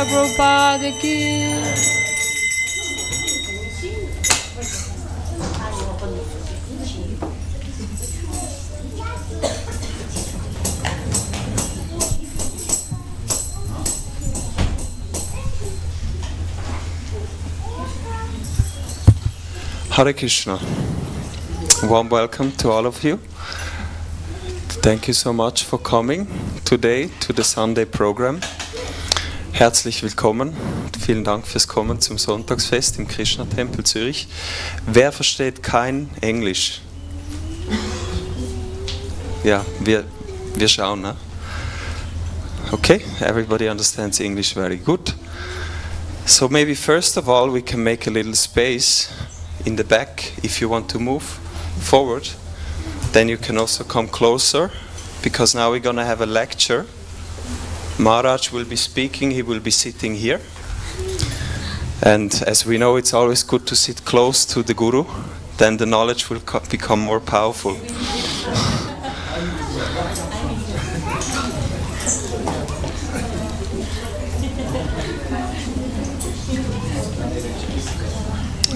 Srila Prabhupada ki. Hare Krishna. Warm welcome to all of you. Thank you so much for coming today to the Sunday program. Herzlich willkommen. Vielen Dank fürs Kommen zum Sonntagsfest im Krishna-Tempel Zürich. Wer versteht kein Englisch? Ja, wir schauen, ne? Okay, everybody understands English very good. So maybe first of all we can make a little space in the back. If you want to move forward, then you can also come closer, because now we're going to have a lecture. Maharaj will be speaking, he will be sitting here. And as we know, it's always good to sit close to the Guru, then the knowledge will become more powerful.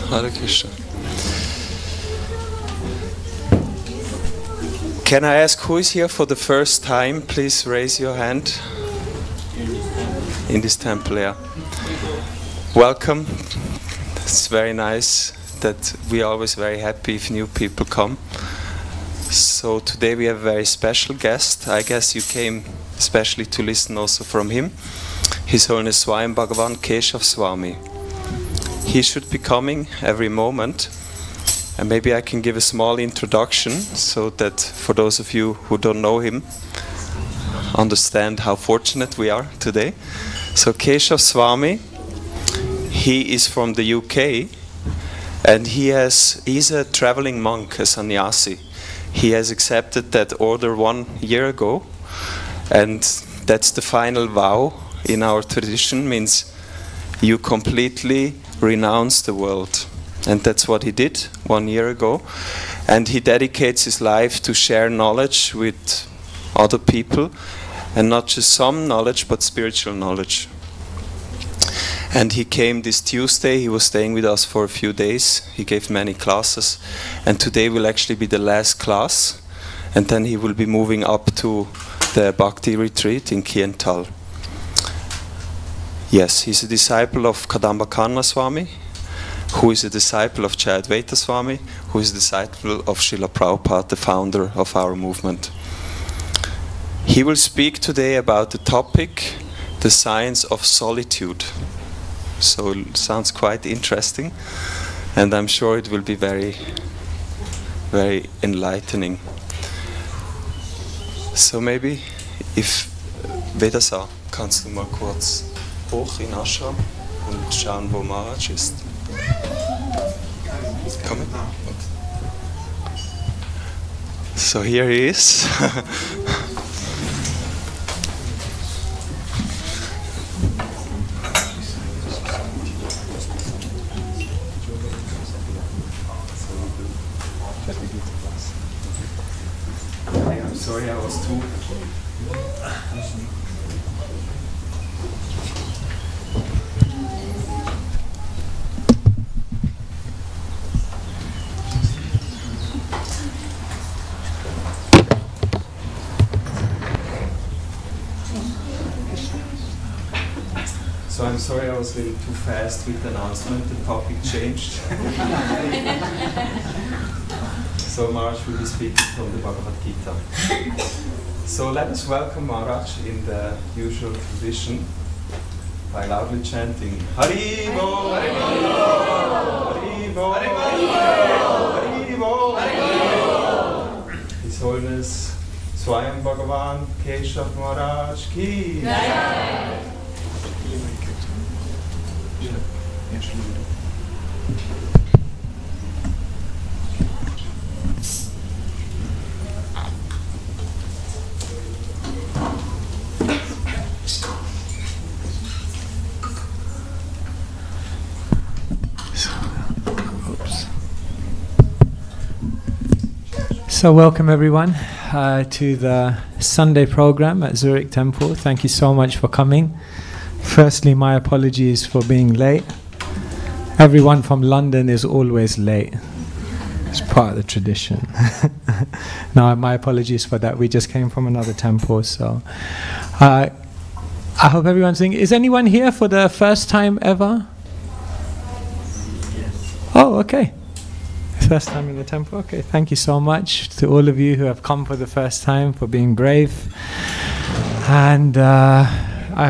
Hare Krishna. Can I ask who is here for the first time? Please raise your hand. In this temple, yeah. Welcome. It's very nice that we are always very happy if new people come. So today we have a very special guest. I guess you came especially to listen also from him. His Holiness Svayam Bhagavan Keshava Swami. He should be coming every moment, and maybe I can give a small introduction so that for those of you who don't know him, understand how fortunate we are today. So Keshava Swami, he is from the UK, and he's a traveling monk, a sannyasi. He has accepted that order 1 year ago, and that's the final vow in our tradition, means you completely renounce the world. And that's what he did 1 year ago. And he dedicates his life to share knowledge with other people, and not just some knowledge, but spiritual knowledge. And he came this Tuesday. He was staying with us for a few days. He gave many classes, and today will actually be the last class, and then he will be moving up to the Bhakti retreat in Kiental. Yes, he's a disciple of Kadamba Swami, who is a disciple of Jayadvaita Swami, who is a disciple of Srila Prabhupada, the founder of our movement. He will speak today about the topic, the science of solitude. So it sounds quite interesting, and I'm sure it will be very, very enlightening. So maybe, if Vedasa, kannst du mal kurz hoch in Ashram und schauen, wo Maharaj ist. Come in. So here he is. I'm sorry I was too... So I'm sorry I was a little too fast with the announcement, the topic changed. So Maharaj will be speaking from the Bhagavad Gita. So let us welcome Maharaj in the usual tradition by loudly chanting Hari Bo, Hari Bo, Hari Bo, Hari Bo. His Holiness Svayam Bhagavan Keshava Maharaj ki. So welcome everyone to the Sunday program at Zurich Temple. Thank you so much for coming. Firstly, my apologies for being late. Everyone from London is always late. It's part of the tradition. No, my apologies for that. We just came from another temple, so I hope everyone's doing. Is anyone here for the first time ever? Yes. Oh, okay. First time in the temple. Okay, thank you so much to all of you who have come for the first time, for being brave. And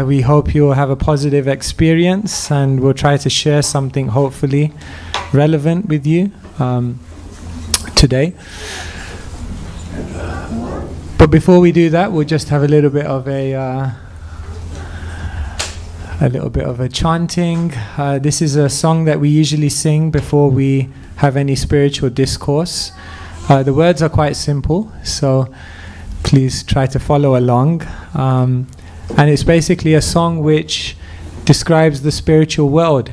we hope you will have a positive experience, and we'll try to share something hopefully relevant with you today. But before we do that, we'll just have a little bit of a chanting. This is a song that we usually sing before we have any spiritual discourse. The words are quite simple, so please try to follow along. And it's basically a song which describes the spiritual world.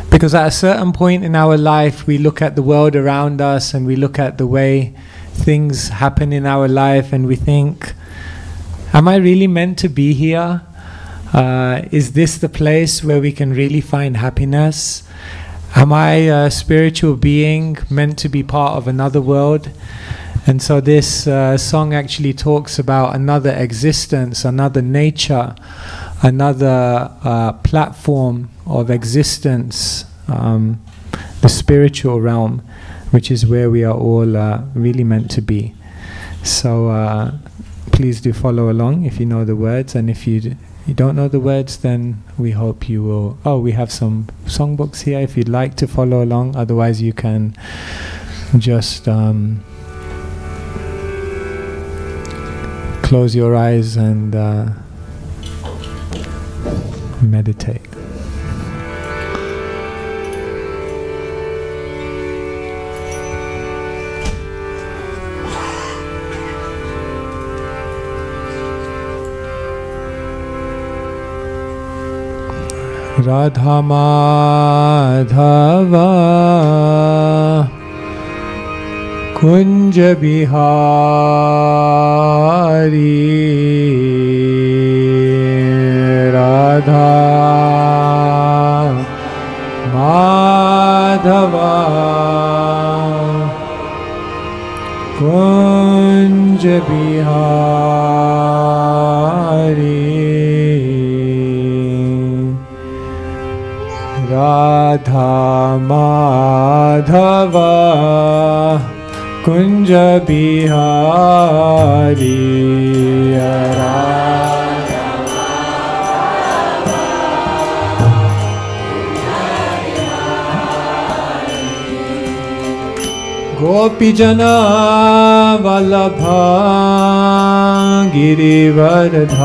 Because at a certain point in our life, we look at the world around us and we look at the way things happen in our life and we think, am I really meant to be here? Is this the place where we can really find happiness? Am I a spiritual being meant to be part of another world? And so this song actually talks about another existence, another nature, another platform of existence, the spiritual realm, which is where we are all really meant to be. So please do follow along if you know the words, and if you don't know the words, then we hope you will. Oh, we have some songbooks here if you'd like to follow along. Otherwise, you can just close your eyes and meditate. Radha Madhava Kunj Bihari Radha Madhava Kunj Bihari Radha Madhava Kunja Bihari Gopijana Vallabha Girivardhari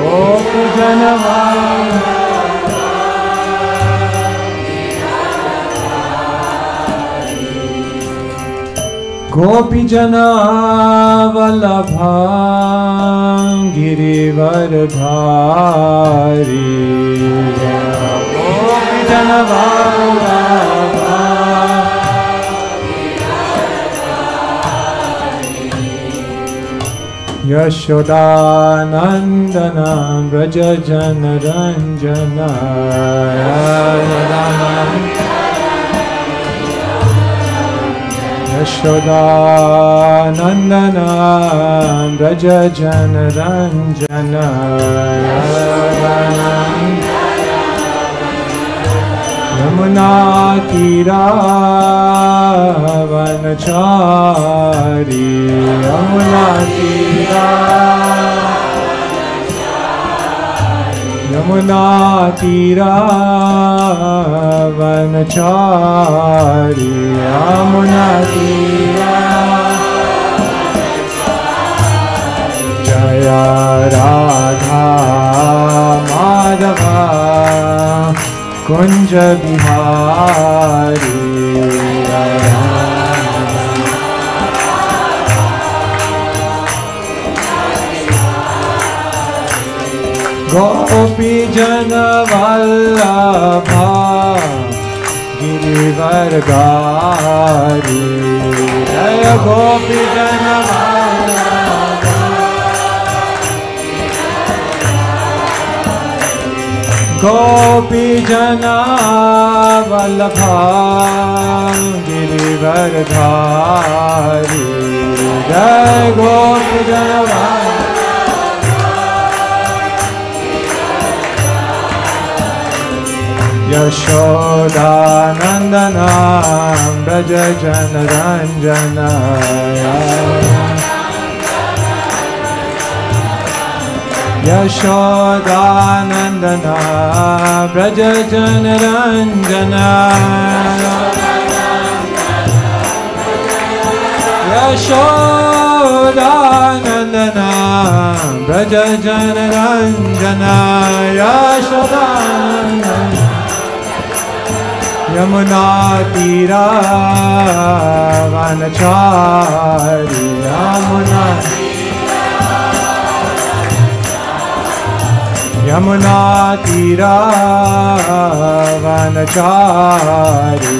Gopijana Gopijana Vallabha Girivardhari Gopijana Vallabha Yashodanandana Braja Jana Ranjana Yashodanandana Braja Jana Ranjana Yamuna Tira Vanachari Yamuna Tira Yamuna Tira Vanachari Yamuna Tira Jaya Radha Madhava Kunja Bihari Gopi Jana Vallabha Girivardhari Jaya Gopi Jana Vallabha Gopi Jana Vallabha Girivardhari Jai Gopi Jana Yashoda Nandana Braja Jana Ranjana Yashoda Nandana Braja Jana Ranjana Yashoda Nandana Braja Jana Ranjana Yashoda Nandana Yamuna Tira Vanachari Yamuna Tira Vanachari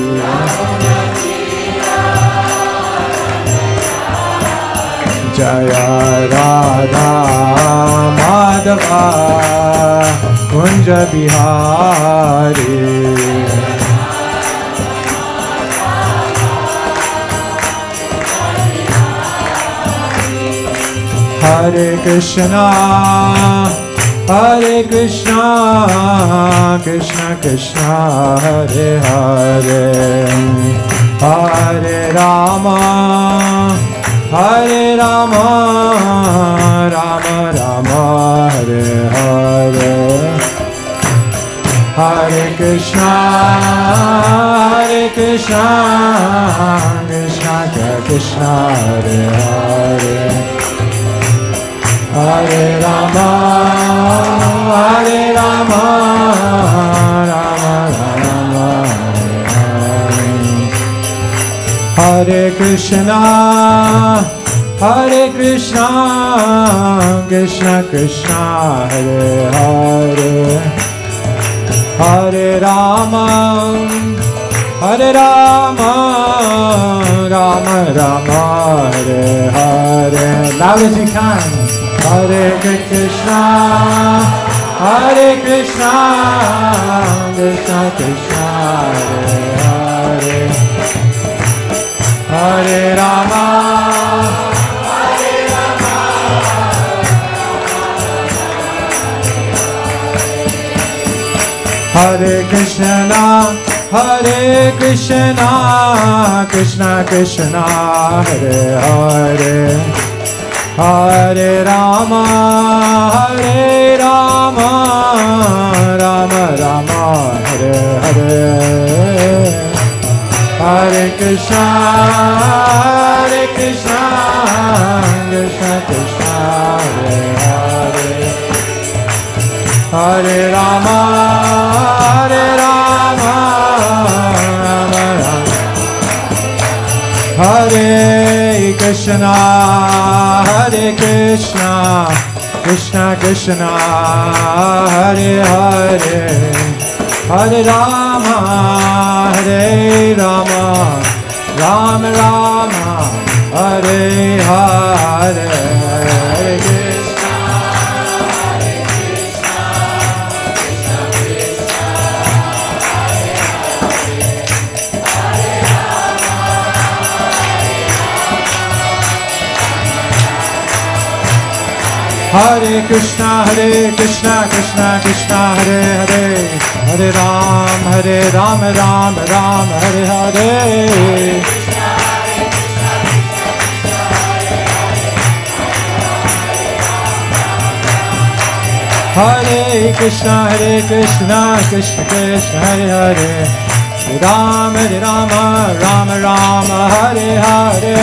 Jaya Radha Madhava Kunja Bihari Hare Krishna, Krishna Krishna, Hare Hare, Hare Rama, Rama Rama, Hare Hare, Hare Krishna, Krishna Krishna, Hare Hare. Hare Rama, Rama Rama, Hare Krishna, Krishna Krishna, Hare Hare, Hare Rama, Rama Rama, Hare Hare. Loud as you can. Hare Krishna, Krishna Krishna, Hare Hare, Hare Rama, Hare Krishna, Krishna Krishna, Hare Hare, Hare Rama, Rama Rama, Hare Hare, Hare Krishna, Krishna Krishna, Hare Hare, Hare Rama, Rama Rama, Hare Krishna, Krishna Krishna, Hare Hare, Hare Rama, Rama Rama, Hare Hare, Hare Krishna, Krishna Krishna, Hare Krishna, Krishna Krishna, Hare Hare, Hare Rama, Rama Rama, Hare Hare. Hare Krishna, Krishna Krishna, Hare Hare, Hare Rama, Rama Rama, Hare Hare.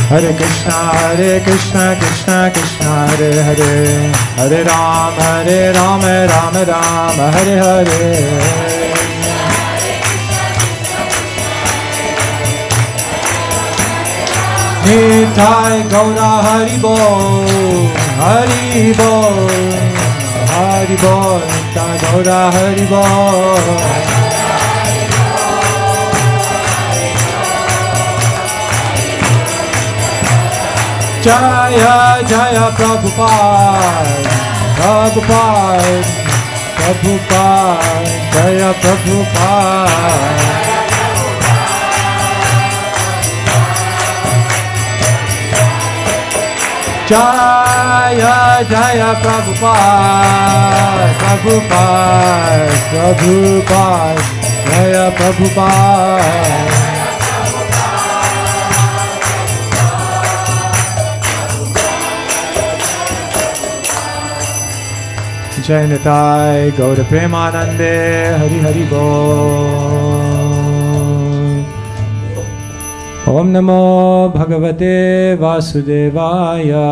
Hare Krishna, Krishna Krishna, Hare Hare, Hare Rama, Rama Rama, Hare Hare. Nitai Gaura Hari Bol, Hari Bol, Hari Bol, Nitai Gaura Hari Bol. Jaya Jaya Prabhupada, Prabhupada, Prabhupada, Jaya Prabhupada. Jaya Jaya Prabhupada, Prabhupada, Prabhupada, Jaya Prabhupada. Jai Nitai Gauda Premanande Hari Hari Bol. Om Namo Bhagavate Vasudevaya.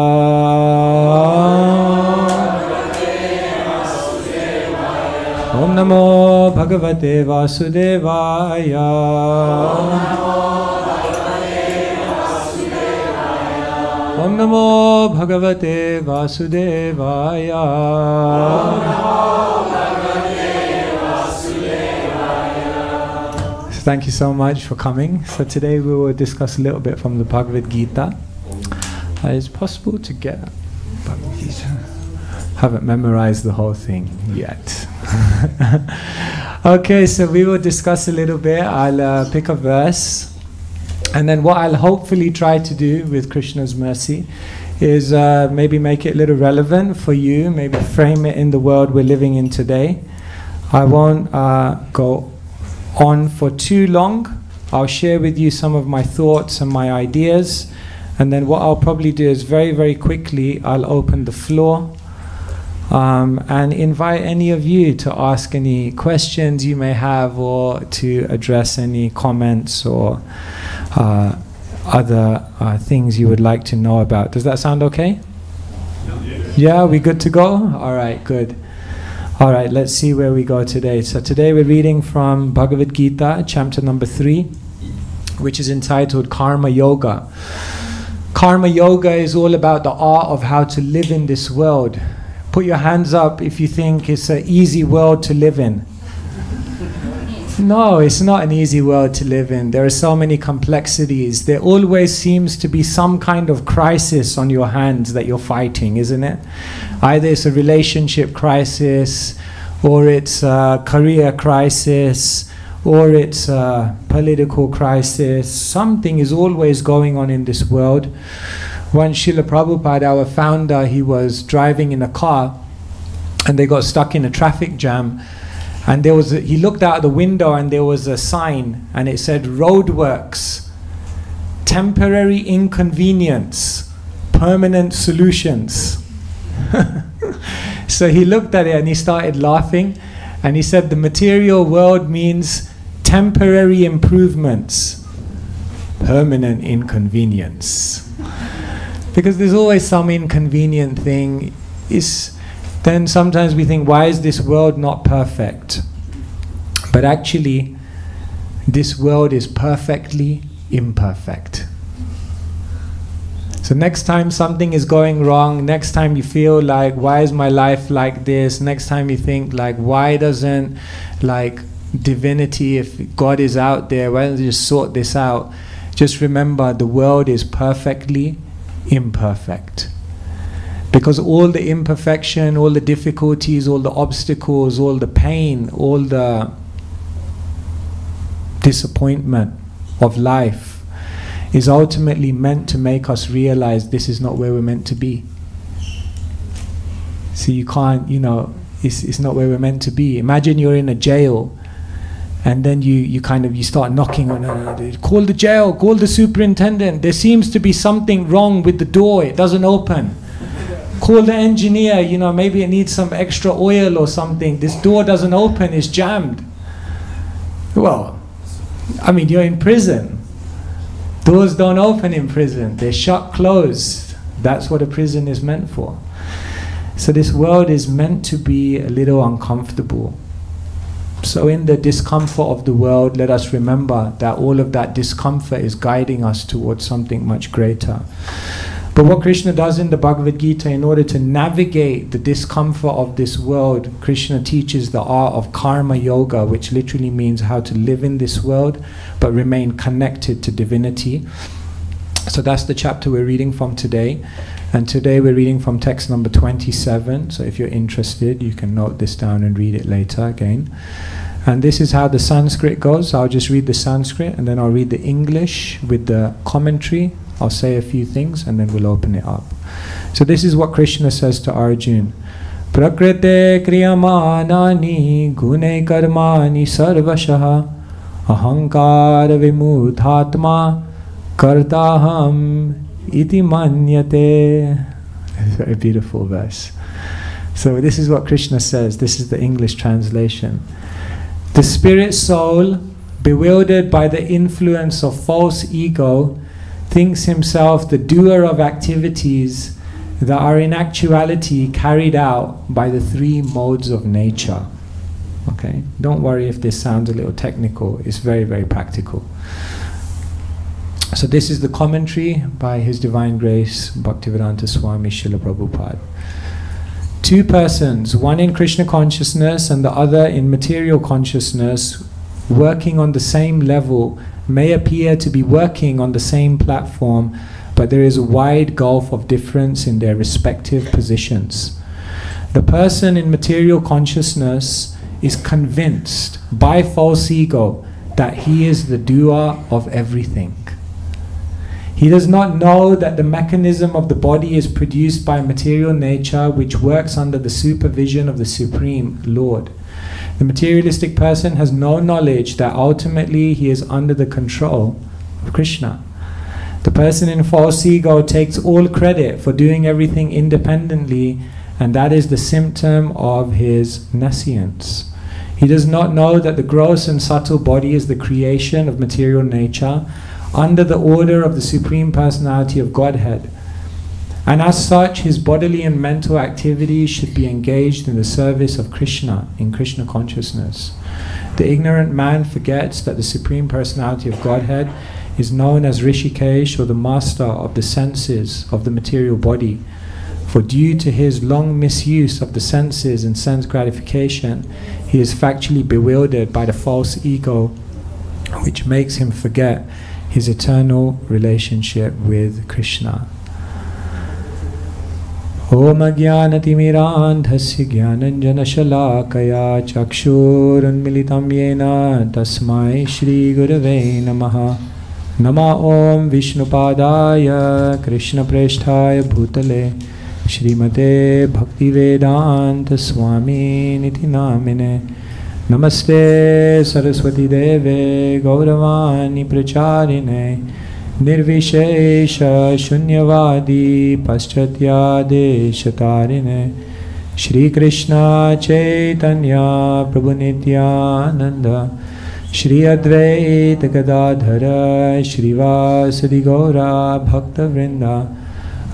Om Namo Bhagavate Vasudevaya. Om Namo Bhagavate Vasudevaya. So thank you so much for coming. So today we will discuss a little bit from the Bhagavad Gita. Is it possible to get Bhagavad Gita? Haven't memorized the whole thing yet. Okay, so we will discuss a little bit. I'll pick a verse. And then what I'll hopefully try to do with Krishna's mercy is maybe make it a little relevant for you, maybe frame it in the world we're living in today. I won't go on for too long. I'll share with you some of my thoughts and my ideas, and then what I'll probably do is very, very quickly I'll open the floor and invite any of you to ask any questions you may have or to address any comments or other things you would like to know about. Does that sound okay? Yeah, we good to go? All right, good. All right, let's see where we go today. So today we're reading from Bhagavad Gita, chapter number 3, which is entitled Karma Yoga. Karma Yoga is all about the art of how to live in this world. Put your hands up if you think it's an easy world to live in. No, it's not an easy world to live in. There are so many complexities. There always seems to be some kind of crisis on your hands that you're fighting, isn't it? Either it's a relationship crisis, or it's a career crisis, or it's a political crisis. Something is always going on in this world. Once Srila Prabhupada, our founder, he was driving in a car and they got stuck in a traffic jam. And there was he looked out the window and there was a sign and it said roadworks, temporary inconvenience, permanent solutions. So he looked at it and he started laughing and he said the material world means temporary improvements, permanent inconvenience. Because there's always some inconvenient thing. Then sometimes we think, why is this world not perfect? But actually, this world is perfectly imperfect. So next time something is going wrong, next time you feel like, why is my life like this? Next time you think, like, why doesn't, like, divinity, if God is out there, why don't you just sort this out? Just remember, the world is perfectly imperfect. Because all the imperfection, all the difficulties, all the obstacles, all the pain, all the disappointment of life is ultimately meant to make us realize this is not where we're meant to be. So you can't, it's not where we're meant to be. Imagine you're in a jail and then you start knocking on, call the jail, call the superintendent. There seems to be something wrong with the door, it doesn't open. Call the engineer, maybe it needs some extra oil or something. This door doesn't open, it's jammed. Well, you're in prison. Doors don't open in prison. They're shut closed. That's what a prison is meant for. So this world is meant to be a little uncomfortable. So in the discomfort of the world, let us remember that all of that discomfort is guiding us towards something much greater. But what Krishna does in the Bhagavad Gita, in order to navigate the discomfort of this world, Krishna teaches the art of karma yoga, which literally means how to live in this world but remain connected to divinity. So that's the chapter we're reading from today. And today we're reading from text number 27. So if you're interested, you can note this down and read it later again. And this is how the Sanskrit goes. I'll just read the Sanskrit and then I'll read the English with the commentary. I'll say a few things and then we'll open it up. So this is what Krishna says to Arjuna. Prakrite kriyamanani gune karmani sarvashaha ahankara vimuthatma kartaham iti manyate. It's a very beautiful verse. So this is what Krishna says. This is the English translation. The spirit soul, bewildered by the influence of false ego, thinks himself the doer of activities that are in actuality carried out by the three modes of nature. Okay? Don't worry if this sounds a little technical. It's very, very practical. So this is the commentary by His Divine Grace Bhaktivedanta Swami Srila Prabhupada. Two persons, one in Krishna consciousness and the other in material consciousness, working on the same level, may appear to be working on the same platform, but there is a wide gulf of difference in their respective positions. The person in material consciousness is convinced by false ego that he is the doer of everything. He does not know that the mechanism of the body is produced by material nature, which works under the supervision of the Supreme Lord. The materialistic person has no knowledge that ultimately he is under the control of Krishna. The person in false ego takes all credit for doing everything independently, and that is the symptom of his nescience. He does not know that the gross and subtle body is the creation of material nature, under the order of the Supreme Personality of Godhead. And as such, his bodily and mental activities should be engaged in the service of Krishna, in Krishna consciousness. The ignorant man forgets that the Supreme Personality of Godhead is known as Rishikesh, or the master of the senses of the material body. For due to his long misuse of the senses and sense gratification, he is factually bewildered by the false ego, which makes him forget his eternal relationship with Krishna. Om Ajnanatimirandhasya Jnananjana Shalakaya Chakshurunmilitam Yena Tasmai Shri Gurave Namaha. Nama Om Vishnupadaya Krishna Preshthaya Bhutale Shrimate Bhaktivedanta Swami Niti Namine. Namaste Saraswati Deve Gauravani Pracharine Nirvishesha Shunyavadi Paschatya Deshatarine Shri Krishna Chaitanya Prabhu Nityananda Shri Advaita Gadadhara Shri Vasadi Gaura Bhakta Vrinda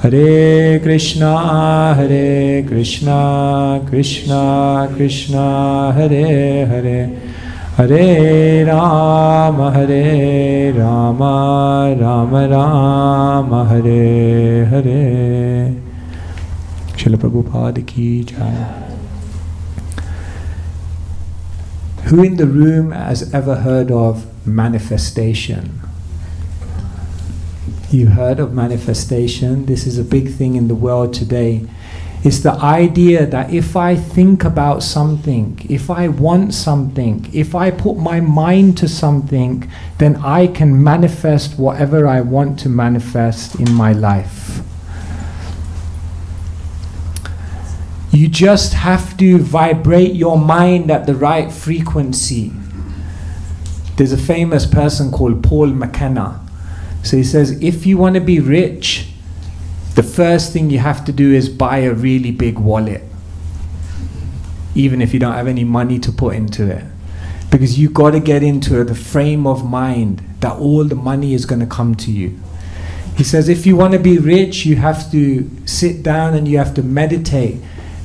Hare Krishna Krishna Krishna Hare Hare Hare Rama Rama Rama Hare Hare. Srila Prabhupada ki jai. Who in the room has ever heard of manifestation? You heard of manifestation? This is a big thing in the world today. It's the idea that if I think about something, if I want something, if I put my mind to something, then I can manifest whatever I want to manifest in my life. You just have to vibrate your mind at the right frequency. There's a famous person called Paul McKenna. So he says, if you want to be rich, the first thing you have to do is buy a really big wallet, even if you don't have any money to put into it. Because you got to get into the frame of mind that all the money is going to come to you. He says, if you want to be rich, you have to sit down and you have to meditate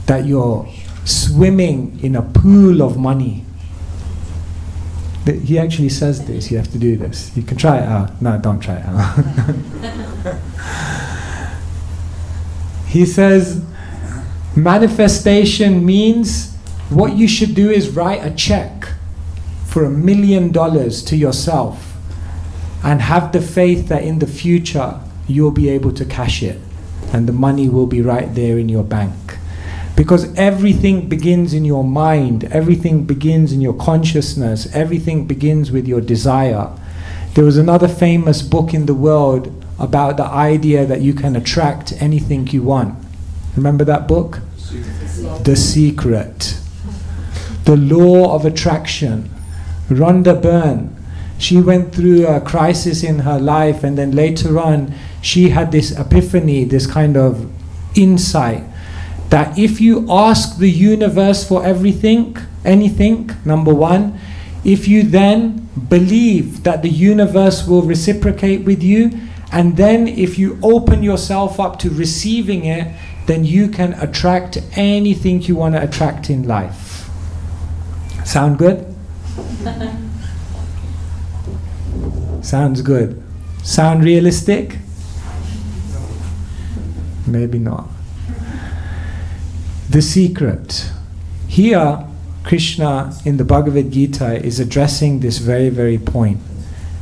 that you're swimming in a pool of money. He actually says this, you have to do this. You can try it out. No, don't try it out. He says, manifestation means what you should do is write a check for $1 million to yourself and have the faith that in the future you'll be able to cash it, and the money will be right there in your bank. Because everything begins in your mind, everything begins in your consciousness, everything begins with your desire. There was another famous book in the world about the idea that you can attract anything you want. Remember that book? The Secret. The Law of Attraction. Rhonda Byrne, she went through a crisis in her life, and then later on she had this epiphany, this kind of insight, that if you ask the universe for everything, anything, number one, if you then believe that the universe will reciprocate with you, and then if you open yourself up to receiving it, then you can attract anything you want to attract in life. Sound good? Sounds good. Sound realistic? Maybe not. The secret. Here, Krishna in the Bhagavad Gita is addressing this very, very point.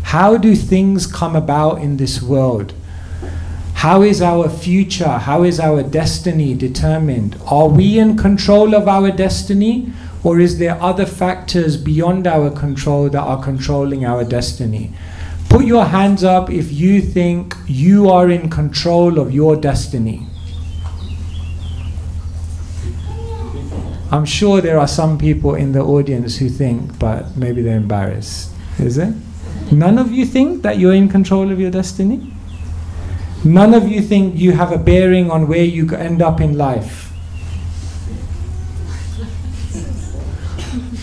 How do things come about in this world? How is our future, how is our destiny determined? Are we in control of our destiny, or is there other factors beyond our control that are controlling our destiny? Put your hands up if you think you are in control of your destiny. I'm sure there are some people in the audience who think, but maybe they're embarrassed. Is it? None of you think that you're in control of your destiny? None of you think you have a bearing on where you end up in life?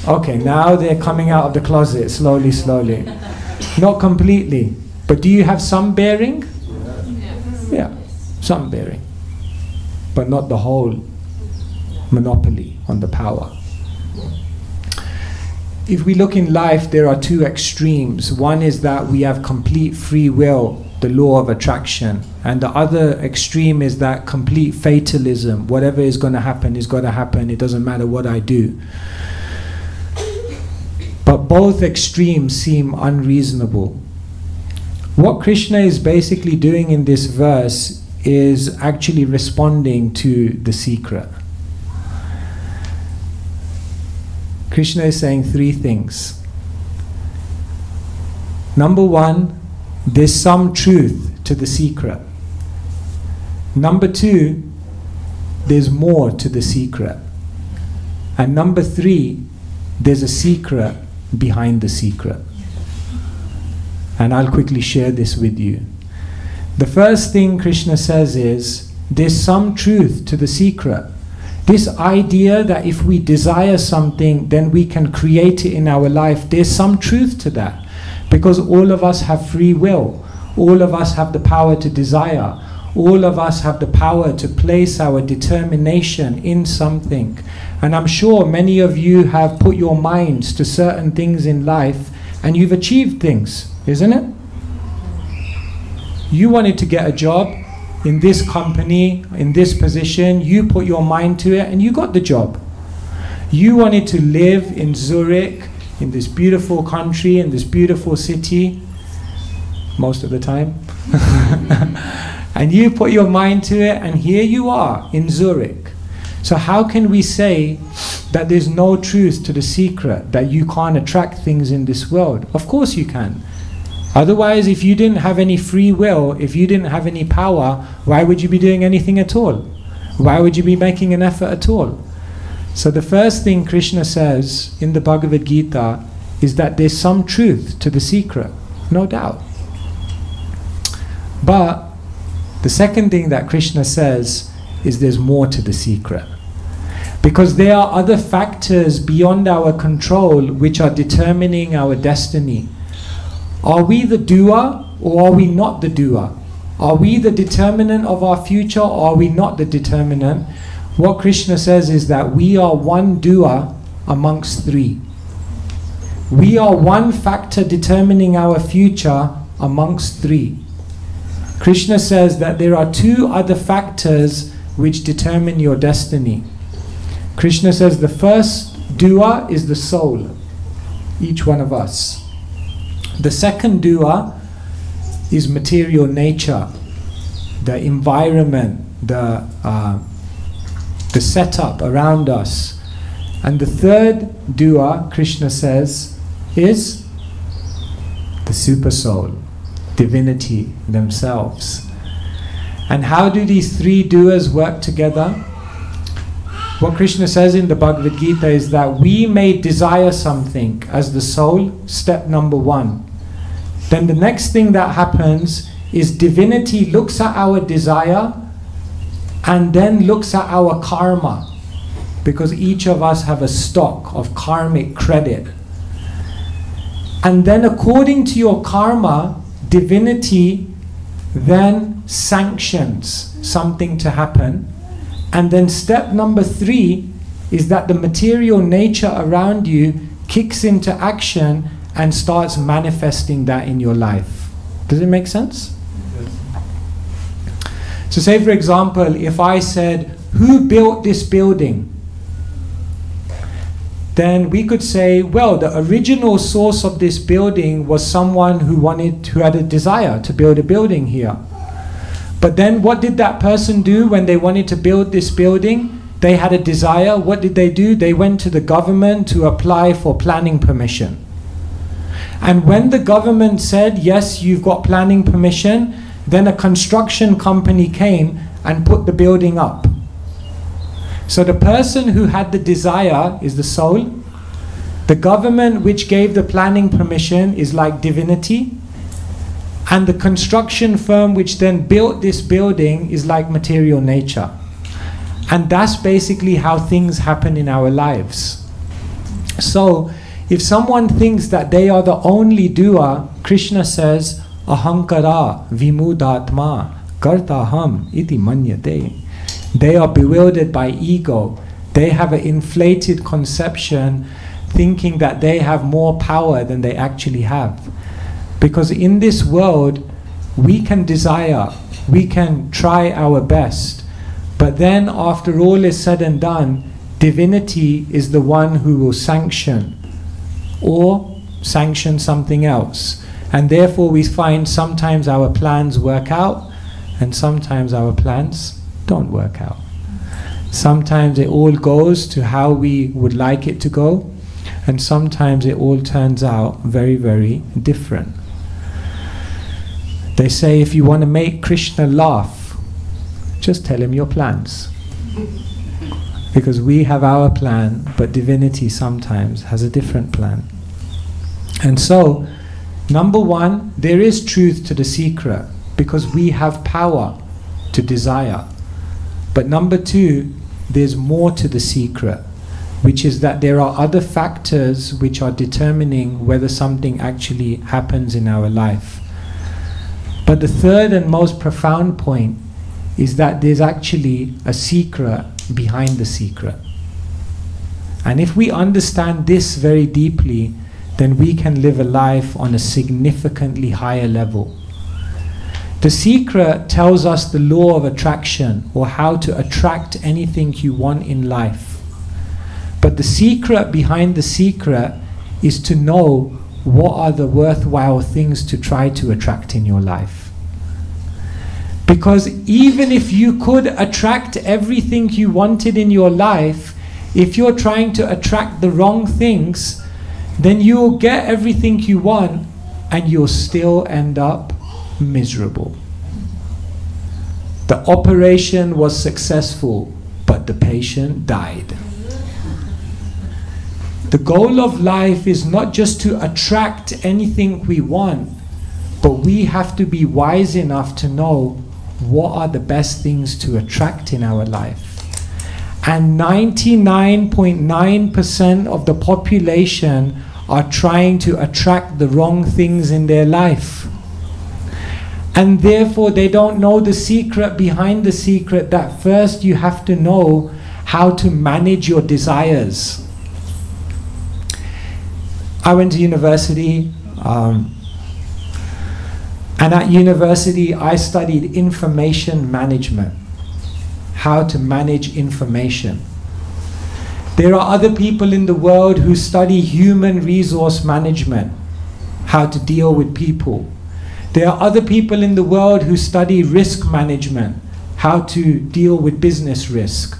Okay, now they're coming out of the closet slowly, slowly. Not completely, but do you have some bearing? Yeah, some bearing, but not the whole monopoly on the power. If we look in life, there are two extremes. One is that we have complete free will, the law of attraction, and the other extreme is that complete fatalism. Whatever is going to happen is going to happen. It doesn't matter what I do. But both extremes seem unreasonable. What Krishna is basically doing in this verse is actually responding to the secret. Krishna is saying three things. Number one, there's some truth to the secret. Number two, there's more to the secret. And number three, there's a secret behind the secret. And I'll quickly share this with you. The first thing Krishna says is, there's some truth to the secret. This idea that if we desire something, then we can create it in our life, there's some truth to that. Because all of us have free will. All of us have the power to desire. All of us have the power to place our determination in something. And I'm sure many of you have put your minds to certain things in life and you've achieved things, isn't it? You wanted to get a job in this company, in this position, you put your mind to it and you got the job. You wanted to live in Zurich, in this beautiful country, in this beautiful city, most of the time. And you put your mind to it and here you are in Zurich. So how can we say that there's no truth to the secret, that you can't attract things in this world? Of course you can. Otherwise, if you didn't have any free will, if you didn't have any power, why would you be doing anything at all? Why would you be making an effort at all? So the first thing Krishna says in the Bhagavad Gita is that there's some truth to the secret, no doubt. But the second thing that Krishna says is there's more to the secret. Because there are other factors beyond our control which are determining our destiny. Are we the doer or are we not the doer? Are we the determinant of our future or are we not the determinant? What Krishna says is that we are one doer amongst three. We are one factor determining our future amongst three. Krishna says that there are two other factors which determine your destiny. Krishna says the first doer is the soul, each one of us. The second doer is material nature. the environment, the setup around us. And the third dua, Krishna says, is the super soul, divinity themselves. And how do these three duas work together? What Krishna says in the Bhagavad Gita is that we may desire something as the soul, step number one. Then the next thing that happens is divinity looks at our desire and then looks at our karma, because each of us have a stock of karmic credit. And then according to your karma, divinity then sanctions something to happen. And then step number three is that the material nature around you kicks into action and starts manifesting that in your life. Does it make sense? Yes. So say for example, if I said, who built this building? Then we could say, well, the original source of this building was someone who had a desire to build a building here. But then what did that person do when they wanted to build this building? They had a desire. What did they do? They went to the government to apply for planning permission. And when the government said, yes, you've got planning permission, then a construction company came and put the building up. So the person who had the desire is the soul. The government which gave the planning permission is like divinity. And the construction firm which then built this building is like material nature. And that's basically how things happen in our lives. So if someone thinks that they are the only doer, Krishna says, ahankara vimudatma kartaham iti manyate. They are bewildered by ego. They have an inflated conception, thinking that they have more power than they actually have. Because in this world, we can desire, we can try our best, but then after all is said and done, divinity is the one who will sanction or sanction something else. And therefore we find sometimes our plans work out and sometimes our plans don't work out. Sometimes it all goes to how we would like it to go, and sometimes it all turns out very, very different. They say if you want to make Krishna laugh, just tell him your plans. Because we have our plan, but divinity sometimes has a different plan. And so, number one, there is truth to the secret, because we have power to desire. But number two, there's more to the secret, which is that there are other factors which are determining whether something actually happens in our life. But the third and most profound point is that there's actually a secret behind the secret. And if we understand this very deeply, then we can live a life on a significantly higher level. The secret tells us the law of attraction, or how to attract anything you want in life. But the secret behind the secret is to know what are the worthwhile things to try to attract in your life. Because even if you could attract everything you wanted in your life, if you're trying to attract the wrong things, then you will get everything you want and you'll still end up miserable. The operation was successful, but the patient died. The goal of life is not just to attract anything we want, but we have to be wise enough to know what are the best things to attract in our life. And 99.9% of the population are trying to attract the wrong things in their life. And therefore they don't know the secret behind the secret, that first you have to know how to manage your desires. I went to university, and at university I studied information management, how to manage information. There are other people in the world who study human resource management, how to deal with people. There are other people in the world who study risk management, how to deal with business risk.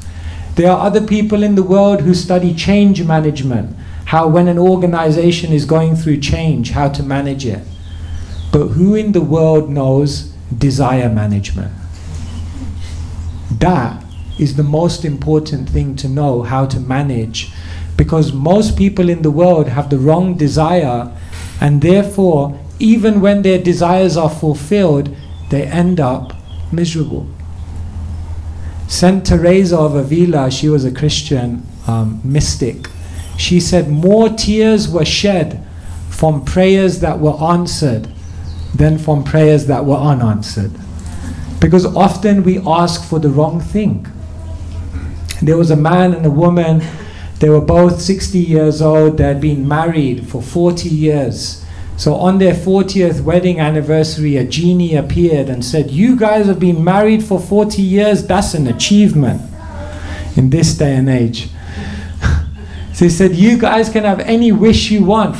There are other people in the world who study change management, how when an organization is going through change, how to manage it. But who in the world knows desire management? That is the most important thing to know, how to manage, because most people in the world have the wrong desire, and therefore even when their desires are fulfilled, they end up miserable. Saint Teresa of Avila, she was a Christian mystic. She said more tears were shed from prayers that were answered than from prayers that were unanswered. Because often we ask for the wrong thing. There was a man and a woman, they were both 60 years old, they had been married for 40 years. So on their 40th wedding anniversary, a genie appeared and said, "You guys have been married for 40 years, that's an achievement in this day and age." So he said, "You guys can have any wish you want."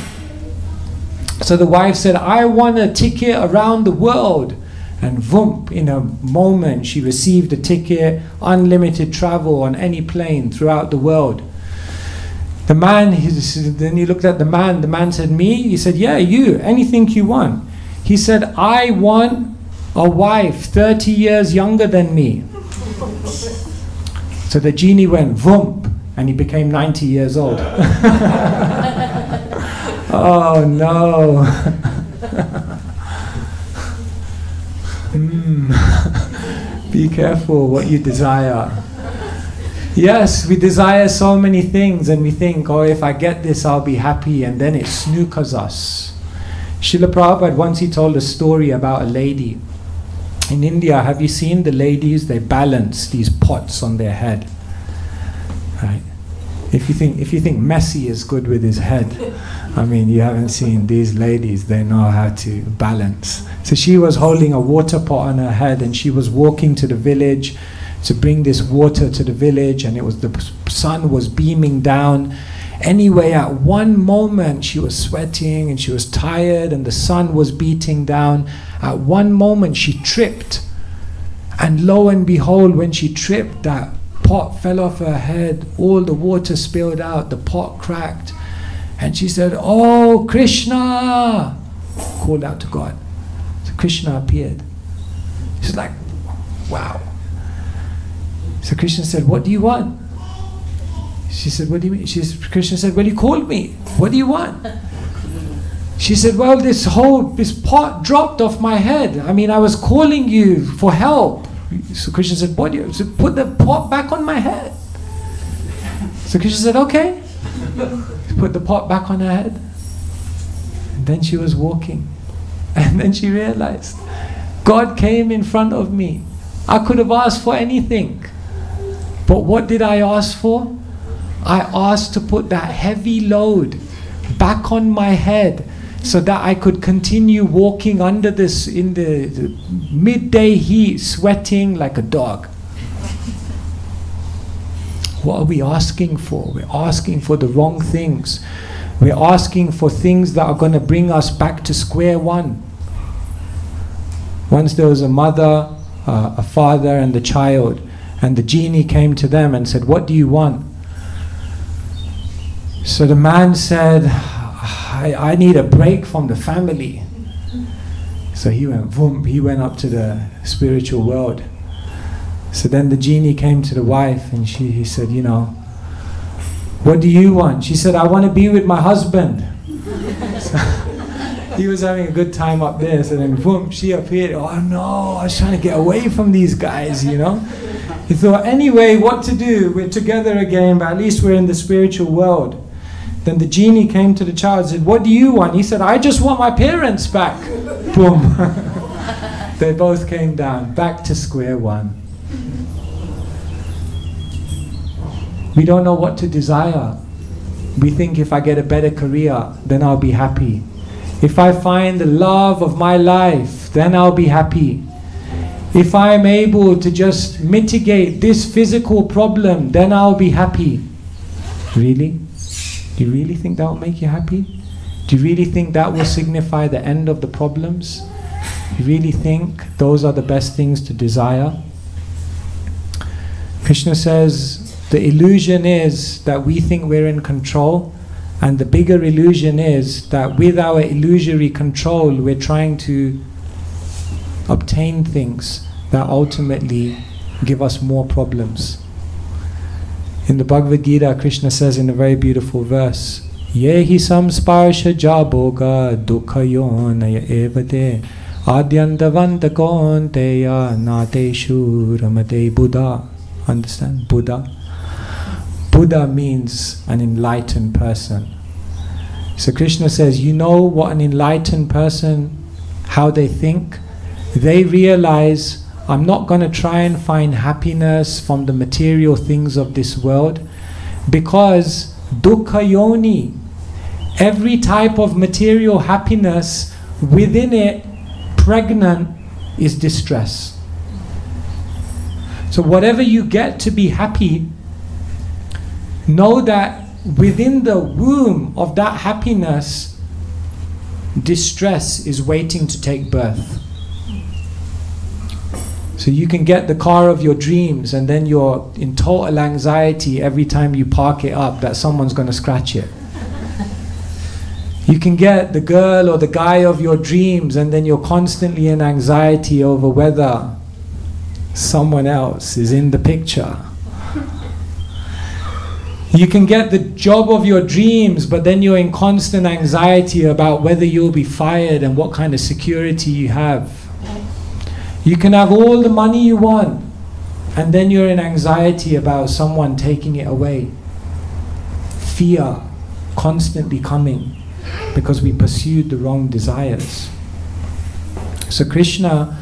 So the wife said, "I want a ticket around the world." And voom, in a moment she received a ticket, unlimited travel on any plane throughout the world. The man, then he looked at the man said, "Me?" He said, "Yeah, you, anything you want." He said, "I want a wife 30 years younger than me." So the genie went voom, and he became 90 years old. Oh no. Be careful what you desire. Yes, we desire so many things and we think, oh, if I get this, I'll be happy, and then it snookers us. Srila Prabhupada once he told a story about a lady. In India, have you seen the ladies? They balance these pots on their head. Right? If you think Messi is good with his head, I mean, you haven't seen these ladies, they know how to balance. So she was holding a water pot on her head, and she was walking to the village to bring this water to the village, and it was the sun was beaming down. Anyway, at one moment she was sweating and she was tired and the sun was beating down. At one moment she tripped, and lo and behold, when she tripped, that pot fell off her head, all the water spilled out, the pot cracked, and she said, "Oh Krishna!" called out to God. So Krishna appeared. She's like, wow. So Krishna said, "What do you want?" She said, "What do you mean?" Krishna said, "Well, you called me. What do you want?" She said, "Well, this pot dropped off my head. I mean, I was calling you for help." So Krishna said, "What do you?" So put the pot back on my head. So Krishna said, "Okay." Put the pot back on her head. And then she was walking. And then she realized, God came in front of me. I could have asked for anything. But what did I ask for? I asked to put that heavy load back on my head so that I could continue walking under this in the midday heat, sweating like a dog. What are we asking for? We're asking for the wrong things. We're asking for things that are going to bring us back to square one. Once there was a mother, a father and a child, and the genie came to them and said, "What do you want?" So the man said, I need a break from the family. So he went, boom, he went up to the spiritual world. So then the genie came to the wife, and he said, "You know, what do you want?" She said, "I want to be with my husband." So he was having a good time up there. So then boom, she appeared. "Oh no, I was trying to get away from these guys, you know." He thought, anyway, what to do? We're together again, but at least we're in the spiritual world. Then the genie came to the child and said, "What do you want?" He said, "I just want my parents back." Boom. They both came down, back to square one. We don't know what to desire. We think if I get a better career, then I'll be happy. If I find the love of my life, then I'll be happy. If I'm able to just mitigate this physical problem, then I'll be happy. Really? Do you really think that will make you happy? Do you really think that will signify the end of the problems? You really think those are the best things to desire? Krishna says the illusion is that we think we're in control, and the bigger illusion is that with our illusory control we're trying to obtain things that ultimately give us more problems. In the Bhagavad Gita, Krishna says in a very beautiful verse, Yehi samsparsha jaboga dukkayonaya evade adyantavanta konteya nateshu ramate Buddha. Understand? Buddha. Buddha means an enlightened person. So Krishna says, you know what an enlightened person, how they think? They realize, I'm not going to try and find happiness from the material things of this world, because dukkha yoni, every type of material happiness, within it, pregnant, is distress. So whatever you get to be happy, know that within the womb of that happiness, distress is waiting to take birth. So you can get the car of your dreams and then you're in total anxiety every time you park it up that someone's going to scratch it. You can get the girl or the guy of your dreams and then you're constantly in anxiety over whether someone else is in the picture. You can get the job of your dreams, but then you're in constant anxiety about whether you'll be fired and what kind of security you have. You can have all the money you want, and then you're in anxiety about someone taking it away. Fear constantly coming because we pursued the wrong desires. So Krishna,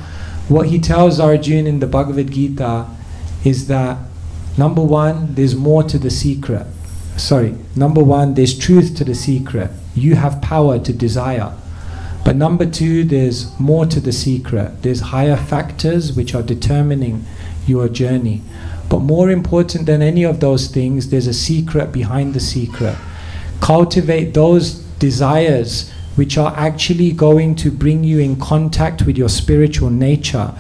what he tells Arjuna in the Bhagavad Gita is that, number one, there's more to the secret. Number one, there's truth to the secret. You have power to desire. But number two, there's more to the secret. There's higher factors which are determining your journey. But more important than any of those things, there's a secret behind the secret. Cultivate those desires which are actually going to bring you in contact with your spiritual nature.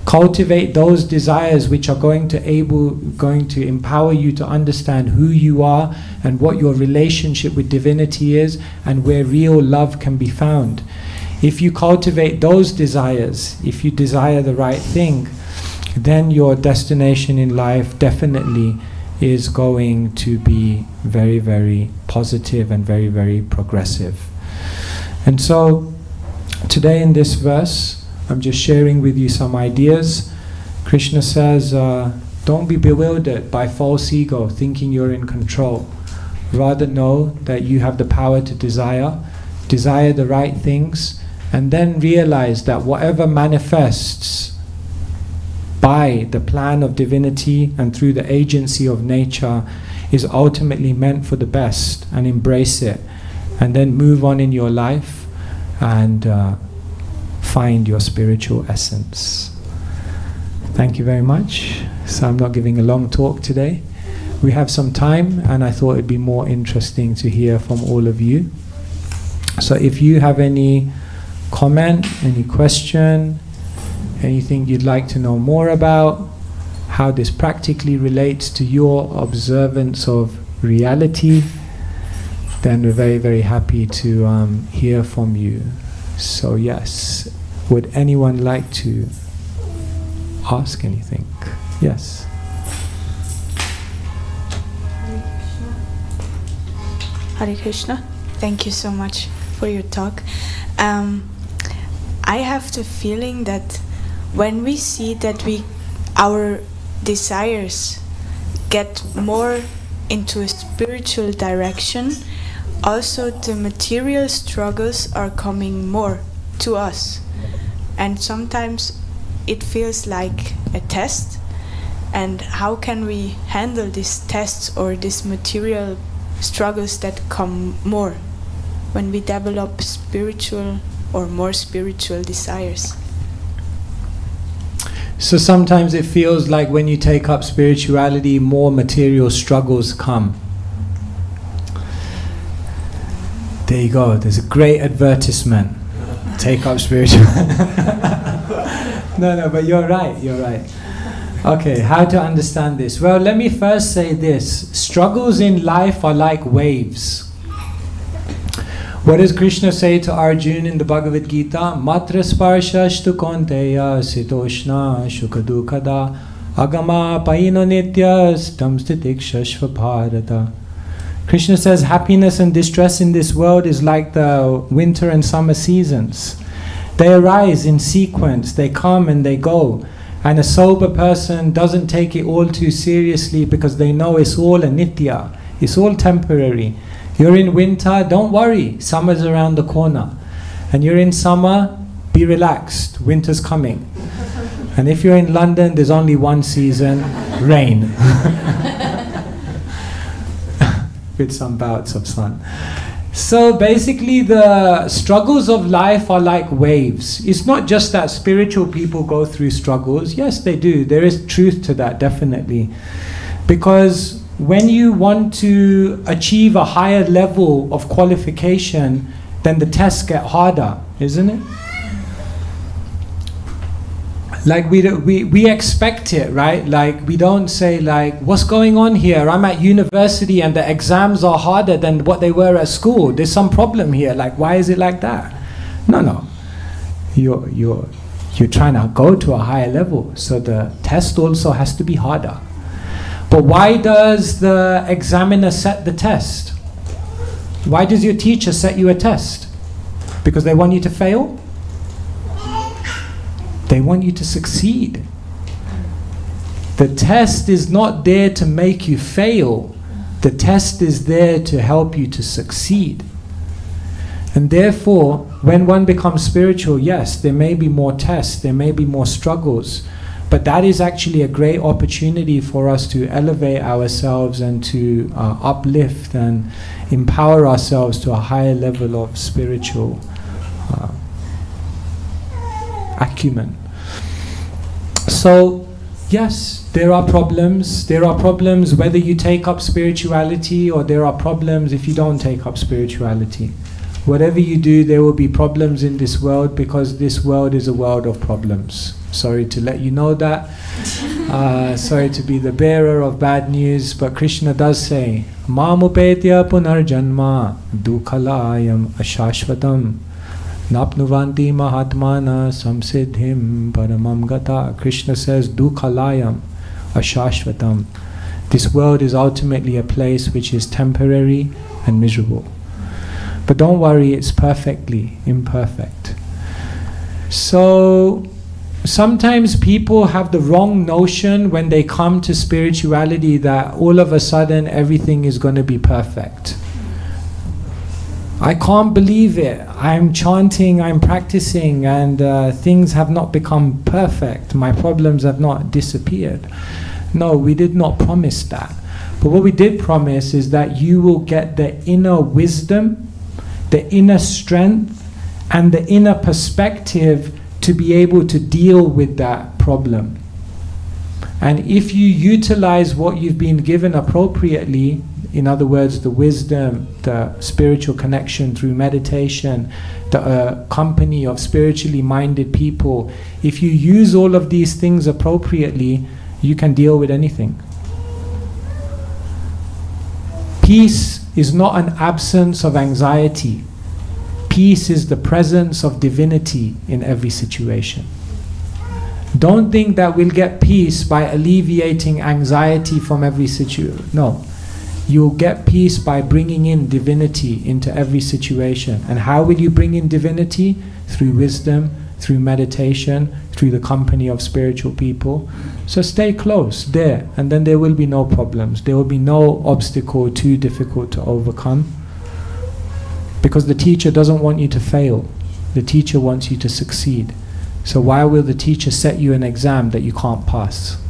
Cultivate those desires which are going to empower you to understand who you are and what your relationship with divinity is and where real love can be found. If you cultivate those desires, if you desire the right thing, then your destination in life definitely is going to be very, very positive and very, very progressive. And so today in this verse, I'm just sharing with you some ideas. Krishna says, don't be bewildered by false ego, thinking you're in control. Rather know that you have the power to desire the right things, and then realize that whatever manifests by the plan of divinity and through the agency of nature is ultimately meant for the best, and embrace it, and then move on in your life and find your spiritual essence. Thank you very much. So I'm not giving a long talk today. We have some time, and I thought it'd be more interesting to hear from all of you. So if you have any comment, any question, anything you'd like to know more about, how this practically relates to your observance of reality, then we're very, very happy to hear from you. So yes, would anyone like to ask anything? Yes. Hare Krishna. Thank you so much for your talk. I have the feeling that when we see that our desires get more into a spiritual direction, also the material struggles are coming more to us. And sometimes it feels like a test. And how can we handle these tests or these material struggles that come more when we develop spiritual or more spiritual desires? So sometimes it feels like when you take up spirituality, more material struggles come. There you go, there's a great advertisement take up spiritual. No, but you're right. Okay, how to understand this? Well, let me first say this. Struggles in life are like waves. What does Krishna say to Arjuna in the Bhagavad Gita? Matra sparshashtu konteya sitoshna shukadukada agama paino nityas tamstitikshashva bharata. Krishna says happiness and distress in this world is like the winter and summer seasons. They arise in sequence, they come and they go. And a sober person doesn't take it all too seriously because they know it's all a nitya, it's all temporary. You're in winter, don't worry, summer's around the corner. And you're in summer, be relaxed, winter's coming. And if you're in London, there's only one season, rain. With some bouts of sun. So basically the struggles of life are like waves. It's not just that spiritual people go through struggles. Yes, they do. There is truth to that, definitely. Because when you want to achieve a higher level of qualification, then the tests get harder, isn't it? Like we expect it, right? Like we don't say like, what's going on here? I'm at university and the exams are harder than what they were at school. There's some problem here. Like, why is it like that? No. You're trying to go to a higher level, so the test also has to be harder. But why does the examiner set the test? Why does your teacher set you a test? Because they want you to fail? They want you to succeed. The test is not there to make you fail. The test is there to help you to succeed. And therefore, when one becomes spiritual, yes, there may be more tests, there may be more struggles, but that is actually a great opportunity for us to elevate ourselves and to uplift and empower ourselves to a higher level of spiritual acumen. So, yes, there are problems. There are problems whether you take up spirituality, or there are problems if you don't take up spirituality. Whatever you do, there will be problems in this world, because this world is a world of problems. Sorry to let you know that. Sorry to be the bearer of bad news, but Krishna does say, Mamupetya punarjanma dukhalayam ashashvatam napnuvanti mahatmana samsiddhim paramam gata. Krishna says, dukhalayam ashashvatam. This world is ultimately a place which is temporary and miserable. But don't worry, it's perfectly imperfect. So sometimes people have the wrong notion when they come to spirituality that all of a sudden everything is going to be perfect. I can't believe it. I'm chanting, I'm practicing, and things have not become perfect. My problems have not disappeared. No, we did not promise that. But what we did promise is that you will get the inner wisdom, the inner strength, and the inner perspective to be able to deal with that problem. And if you utilize what you've been given appropriately, in other words, the wisdom, the spiritual connection through meditation, the company of spiritually minded people, if you use all of these things appropriately, you can deal with anything. Peace is not an absence of anxiety. Peace is the presence of divinity in every situation. Don't think that we'll get peace by alleviating anxiety from every situation. No. You'll get peace by bringing in divinity into every situation. And how will you bring in divinity? Through wisdom, through meditation, through the company of spiritual people. So stay close there, and then there will be no problems. There will be no obstacle too difficult to overcome. Because the teacher doesn't want you to fail. The teacher wants you to succeed. So why will the teacher set you an exam that you can't pass?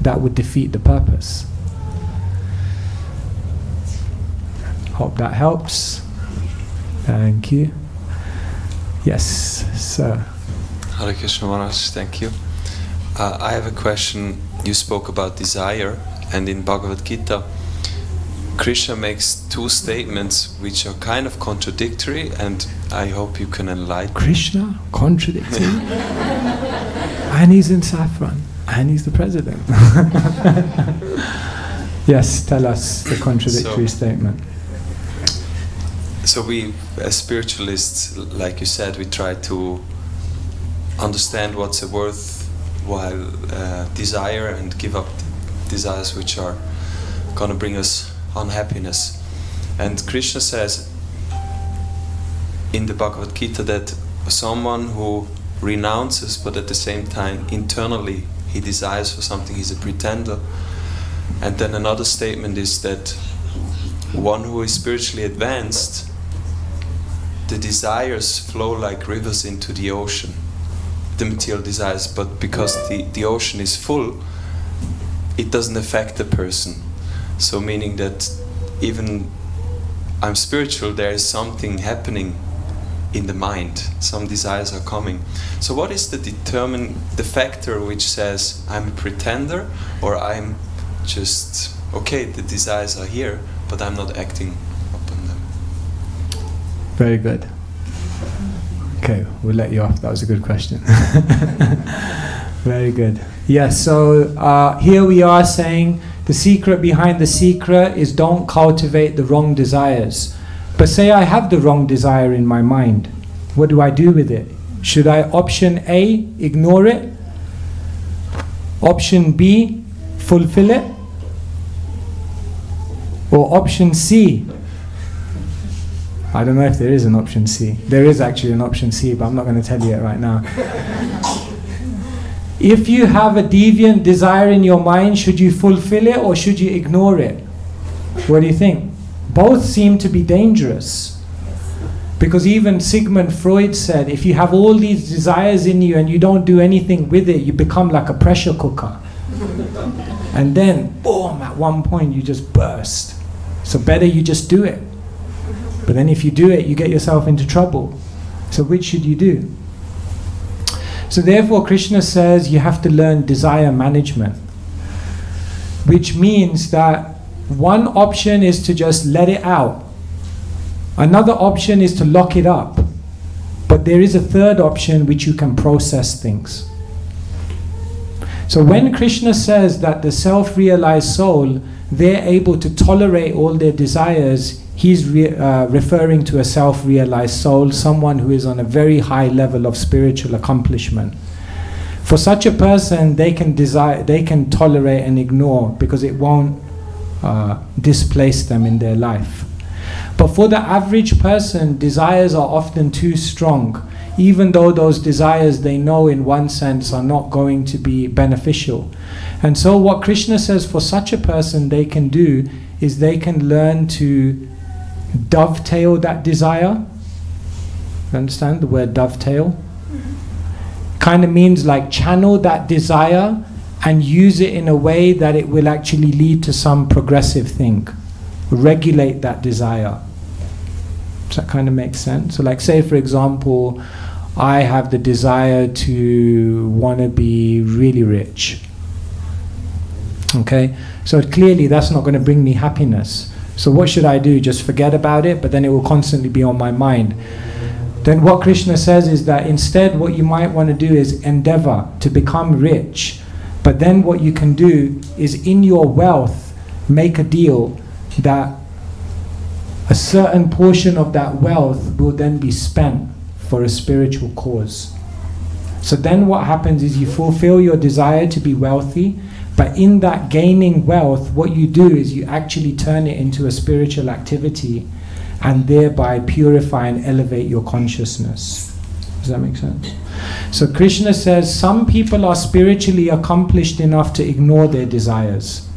That would defeat the purpose. Hope that helps. Thank you. Yes, sir. Hare Krishna Maharaj, thank you. I have a question. You spoke about desire, and in Bhagavad Gita Krishna makes two statements which are kind of contradictory, and I hope you can enlighten. Krishna? Contradictory? And he's in saffron. And he's the president. Yes, tell us the contradictory statement. So we, as spiritualists, like you said, we try to understand what's a worthwhile desire and give up desires which are going to bring us unhappiness. And Krishna says in the Bhagavad Gita that someone who renounces but at the same time internally he desires for something, he's a pretender. And then another statement is that one who is spiritually advanced, the desires flow like rivers into the ocean, the material desires, but because the ocean is full, it doesn't affect the person. So meaning that even I'm spiritual, there is something happening in the mind. Some desires are coming. So what is the factor which says I'm a pretender, or I'm just, okay, the desires are here, but I'm not acting upon them? Very good. Okay, we'll let you off. That was a good question. Very good. Yes, so here we are saying the secret behind the secret is don't cultivate the wrong desires. But say I have the wrong desire in my mind. What do I do with it? Should I, option A, ignore it? Option B, fulfill it? Or option C? I don't know if there is an option C. There is actually an option C, but I'm not going to tell you it right now. If you have a deviant desire in your mind, should you fulfill it or should you ignore it? What do you think? Both seem to be dangerous. Because even Sigmund Freud said, if you have all these desires in you and you don't do anything with it, you become like a pressure cooker. And then, boom, at one point you just burst. So better you just do it. But then if you do it, you get yourself into trouble. So which should you do? So therefore Krishna says you have to learn desire management. Which means that one option is to just let it out. Another option is to lock it up. But there is a third option which you can process things. So when Krishna says that the self-realized soul, they're able to tolerate all their desires, he's referring to a self-realized soul, someone who is on a very high level of spiritual accomplishment. For such a person, they can tolerate and ignore because it won't displace them in their life. But for the average person, desires are often too strong, even though those desires they know in one sense are not going to be beneficial. And so what Krishna says for such a person they can do is they can learn to dovetail that desire. You understand the word dovetail? Kind of means like channel that desire and use it in a way that it will actually lead to some progressive thing. Regulate that desire. Does that kind of make sense? So like say for example, I have the desire to want to be really rich. Okay? So clearly that's not going to bring me happiness. So what should I do? Just forget about it, but then it will constantly be on my mind. Then what Krishna says is that instead what you might want to do is endeavor to become rich. But then what you can do is in your wealth, make a deal that a certain portion of that wealth will then be spent for a spiritual cause. So then what happens is you fulfill your desire to be wealthy, but in that gaining wealth, what you do is you actually turn it into a spiritual activity and thereby purify and elevate your consciousness. Does that make sense? So Krishna says some people are spiritually accomplished enough to ignore their desires.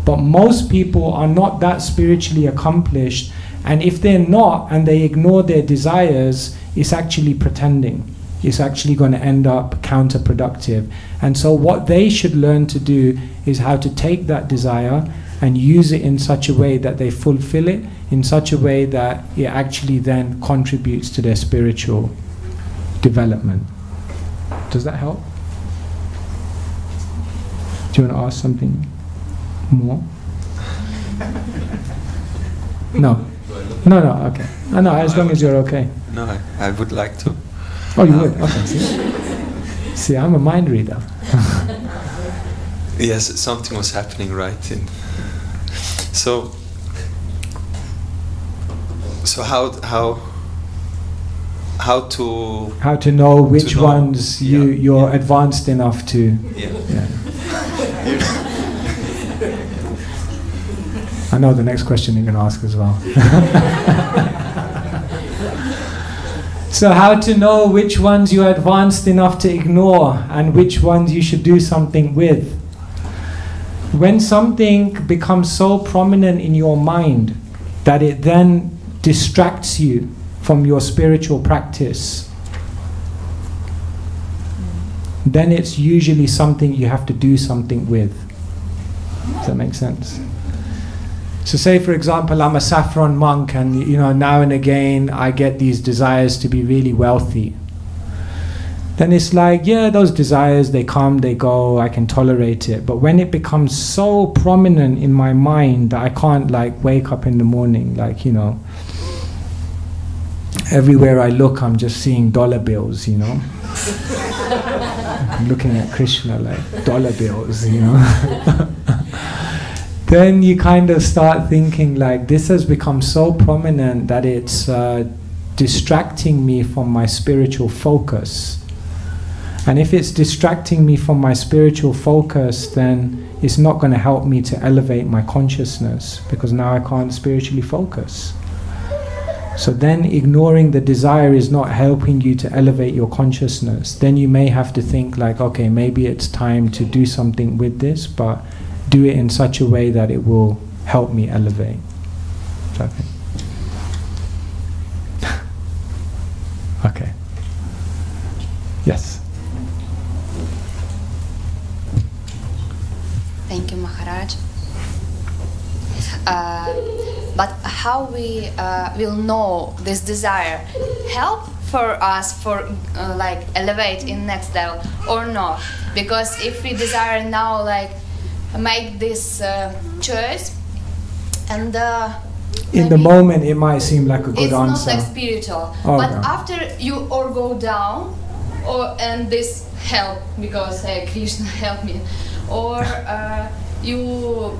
But most people are not that spiritually accomplished, and if they're not and they ignore their desires, it's actually pretending. It's actually going to end up counterproductive. And so what they should learn to do is how to take that desire and use it in such a way that they fulfill it, in such a way that it actually then contributes to their spiritual development. Does that help? Do you want to ask something more? No. No, okay. No, as long as you're okay. No, I would like to. Oh, you would? Okay, see, I'm a mind reader. Yes, something was happening right in. So how to know which ones you're advanced enough to. Yeah. I know the next question you're going to ask as well. So how to know which ones you're advanced enough to ignore and which ones you should do something with. When something becomes so prominent in your mind that it then distracts you from your spiritual practice, then it's usually something you have to do something with. Does that make sense? So say, for example, I'm a saffron monk, and now and again I get these desires to be really wealthy. Then it's like, yeah, those desires, they come, they go, I can tolerate it. But when it becomes so prominent in my mind that I can't wake up in the morning, everywhere I look, I'm just seeing dollar bills, I'm looking at Krishna like dollar bills, Then you kind of start thinking this has become so prominent that it's distracting me from my spiritual focus. And if it's distracting me from my spiritual focus, then it's not going to help me to elevate my consciousness, because now I can't spiritually focus. So then ignoring the desire is not helping you to elevate your consciousness. Then you may have to think okay, maybe it's time to do something with this, but do it in such a way that it will help me elevate. Okay. Yes. Thank you, Maharaj. But how we will know this desire help for us for elevate in next level or not? Because if we desire now make this choice, and in the moment it might seam like a good answer. It's not spiritual, but after you go down, and this help because Krishna help me, or you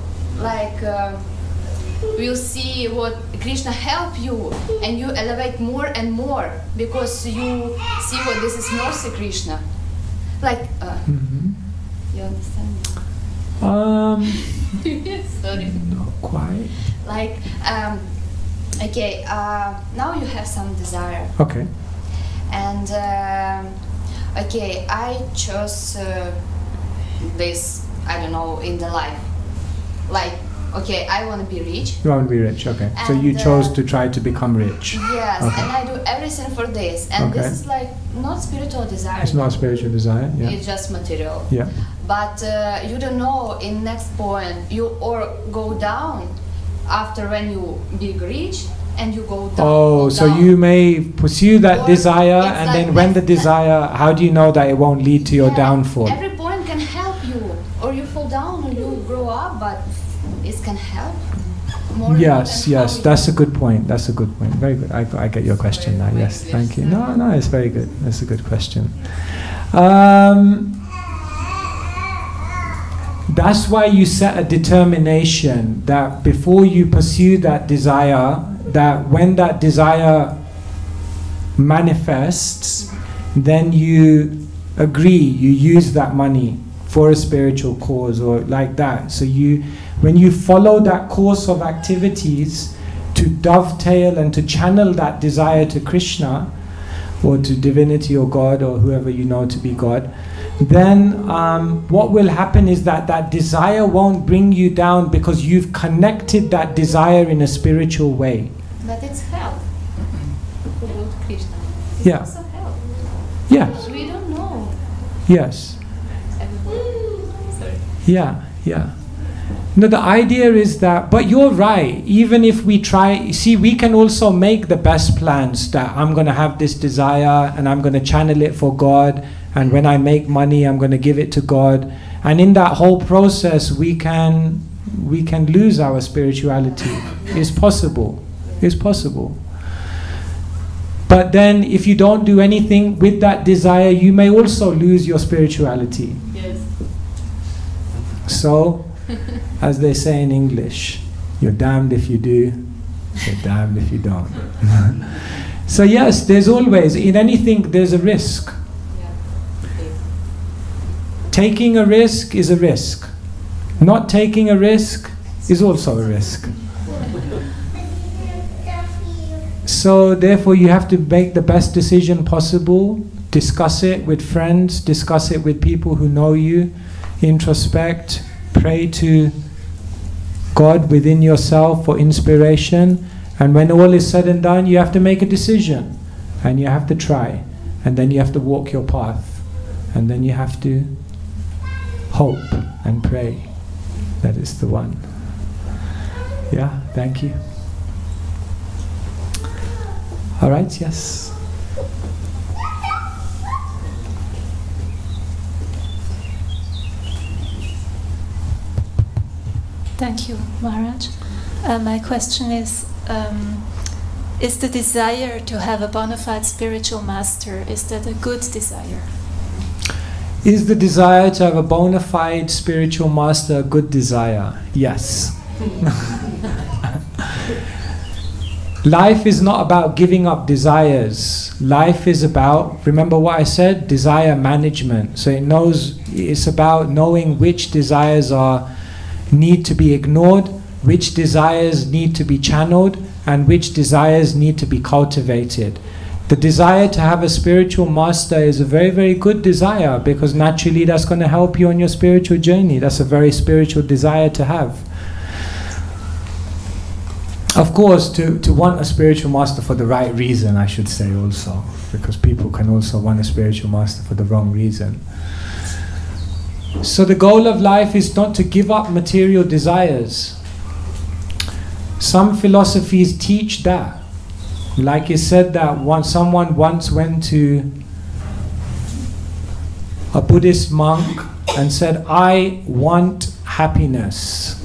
will see what Krishna help you, and you elevate more and more because you see what this is mercy Krishna. You understand? Sorry. Not quite. Okay, now you have some desire. Okay. And okay, I chose this, I don't know, in the life. Okay, I want to be rich. You want to be rich, okay. And so you chose to try to become rich. Yes, okay. And I do everything for this. And this is not spiritual desire. It's not a spiritual desire, yeah. It's just material. Yeah. But you don't know in next point, you or go down after when you be rich and you go down. Oh, so you may pursue that desire, and then when the desire, how do you know that it won't lead to your downfall? Every point can help you, or you fall down or you grow up, but it can help. Yes, that's a good point. That's a good point. Very good. I get your question now. Yes, thank you. No, it's very good. That's a good question. That's why you set a determination that before you pursue that desire, that when that desire manifests, then you agree, you use that money for a spiritual cause or like that. So when you follow that course of activities to dovetail and to channel that desire to Krishna or to divinity or God or whoever you know to be God, then what will happen is that desire won't bring you down because you've connected that desire in a spiritual way. But it's help. Who go to Krishna. It's yeah. also help. Yes. We don't know. Yes. Sorry. Yeah. No, the idea is that, but you're right, even if we try, see, we can also make the best plans that I'm going to have this desire and I'm going to channel it for God, and when I make money, I'm going to give it to God. And in that whole process, we can we can lose our spirituality. It's possible. It's possible. But then if you don't do anything with that desire, you may also lose your spirituality. Yes. So, as they say in English, you're damned if you do, you're damned if you don't. So yes, there's always, in anything, there's a risk. Taking a risk is a risk. Not taking a risk is also a risk. So therefore you have to make the best decision possible, discuss it with friends, discuss it with people who know you, introspect, pray to God within yourself for inspiration, and when all is said and done, you have to make a decision, and you have to try, and then you have to walk your path, and then you have to hope and pray that it's the one. Yeah, thank you. All right, yes. Thank you, Maharaj. My question is the desire to have a bona fide spiritual master, is that a good desire? Is the desire to have a bona fide spiritual master a good desire? Yes. Life is not about giving up desires. Life is about, remember what I said, desire management. So it's about knowing which desires need to be ignored, which desires need to be channeled, and which desires need to be cultivated. The desire to have a spiritual master is a very, very good desire, because naturally that's going to help you on your spiritual journey. That's a very spiritual desire to have. Of course, to want a spiritual master for the right reason, I should say also, because people can also want a spiritual master for the wrong reason. So the goal of life is not to give up material desires. Some philosophies teach that. Like it said that someone once went to a Buddhist monk and said, I want happiness.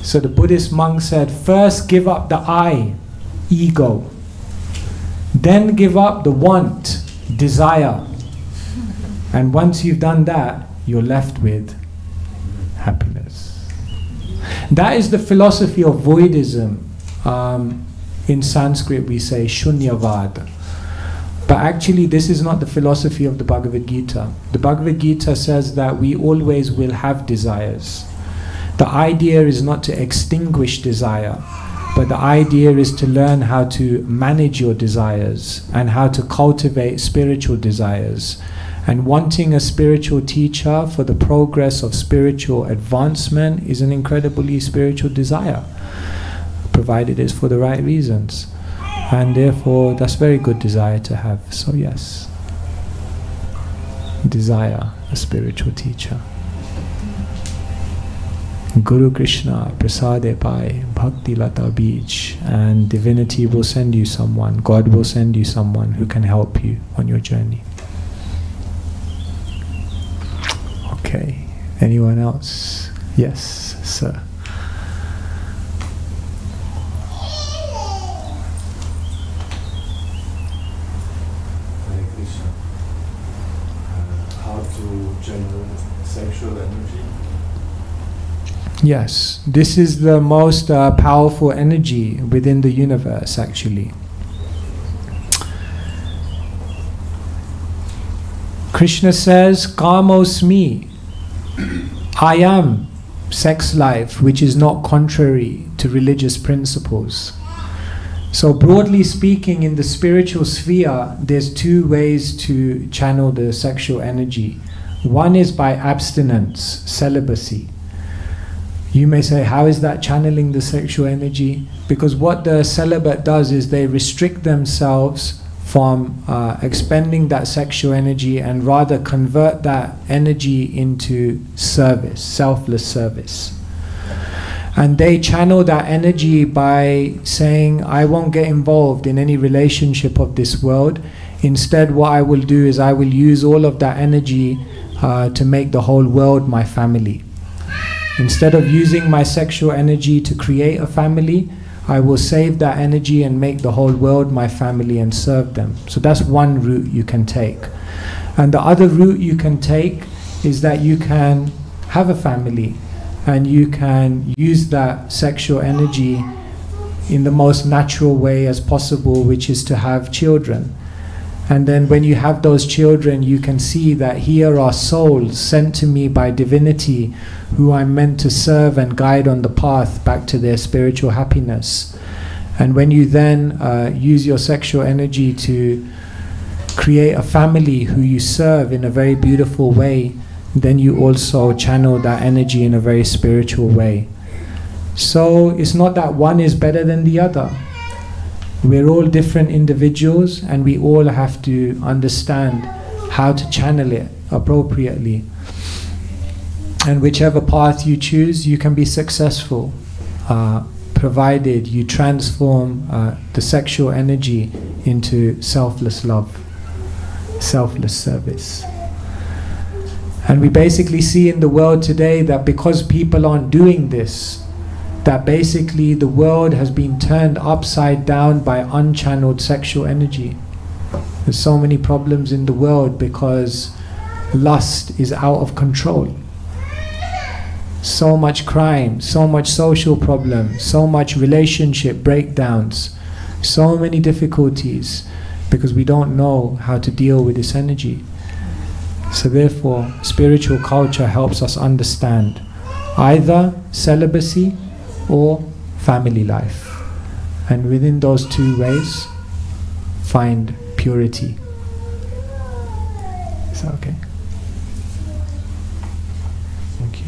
So the Buddhist monk said, first give up the I, ego. Then give up the want, desire. And once you've done that, you're left with happiness. That is the philosophy of voidism. In Sanskrit we say Shunyavad. But actually this is not the philosophy of the Bhagavad Gita. The Bhagavad Gita says that we always will have desires. The idea is not to extinguish desire, but the idea is to learn how to manage your desires and how to cultivate spiritual desires. And wanting a spiritual teacher for the progress of spiritual advancement is an incredibly spiritual desire, provided it's for the right reasons. And therefore, that's a very good desire to have. So yes, desire a spiritual teacher. Guru Krishna, Prasade Pai, Bhakti Lata Beach, and divinity will send you someone, God will send you someone who can help you on your journey. Okay, anyone else? Yes, sir. Hare Krishna. How to generate sexual energy? Yes, this is the most powerful energy within the universe, actually. Krishna says, Kamosmi, I am sex life, which is not contrary to religious principles. So broadly speaking, in the spiritual sphere, there's two ways to channel the sexual energy. One is by abstinence, celibacy. You may say, how is that channeling the sexual energy? Because what the celibate does is they restrict themselves from expending that sexual energy and rather convert that energy into service, selfless service. And they channel that energy by saying, I won't get involved in any relationship of this world. Instead, what I will do is I will use all of that energy to make the whole world my family. Instead of using my sexual energy to create a family, I will save that energy and make the whole world my family and serve them. So that's one route you can take. And the other route you can take is that you can have a family and you can use that sexual energy in the most natural way as possible, which is to have children. And then when you have those children, you can see that here are souls sent to me by divinity who I'm meant to serve and guide on the path back to their spiritual happiness. And when you then use your sexual energy to create a family who you serve in a very beautiful way, then you also channel that energy in a very spiritual way. So it's not that one is better than the other. We're all different individuals and we all have to understand how to channel it appropriately. And whichever path you choose, you can be successful, provided you transform the sexual energy into selfless love, selfless service. And we basically see in the world today that because people aren't doing this, that basically the world has been turned upside down by unchanneled sexual energy. There's so many problems in the world because lust is out of control. So much crime, so much social problems, so much relationship breakdowns, so many difficulties because we don't know how to deal with this energy. So therefore, spiritual culture helps us understand either celibacy or family life. And within those two ways, find purity. Is that okay? Thank you.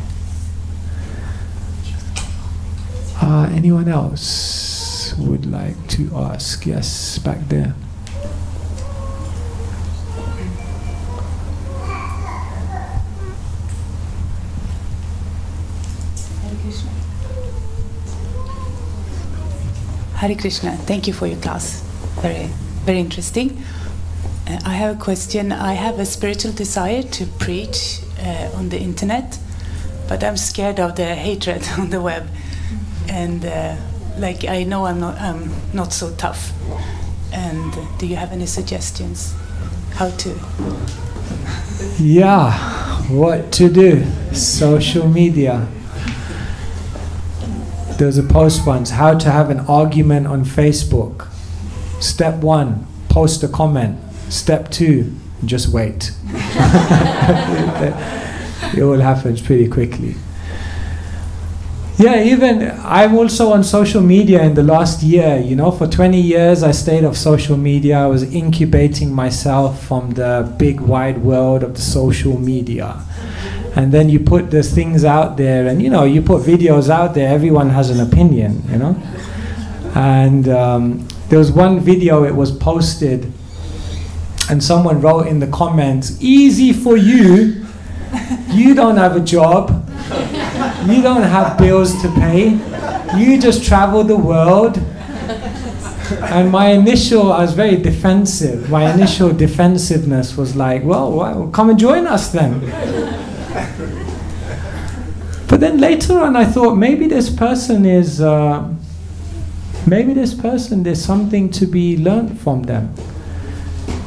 Anyone else would like to ask? Yes, back there. Hare Krishna, thank you for your class. Very, very interesting. I have a question. I have a spiritual desire to preach on the internet, but I'm scared of the hatred on the web. And like I know I'm not so tough. And do you have any suggestions how to? Yeah, what to do? Social media. There's a post once, how to have an argument on Facebook. Step 1, post a comment. Step 2, just wait. It all happens pretty quickly. Yeah, even I'm also on social media in the last year. You know, for 20 years I stayed off social media. I was incubating myself from the big wide world of the social media. And then you put the things out there, and you know, you put videos out there, everyone has an opinion, you know. And there was one video, it was posted, and someone wrote in the comments, "Easy for you, you don't have a job, you don't have bills to pay, you just travel the world." And I was very defensive. My initial defensiveness was like, well, come and join us then. But then later on I thought, maybe this person there's something to be learned from them.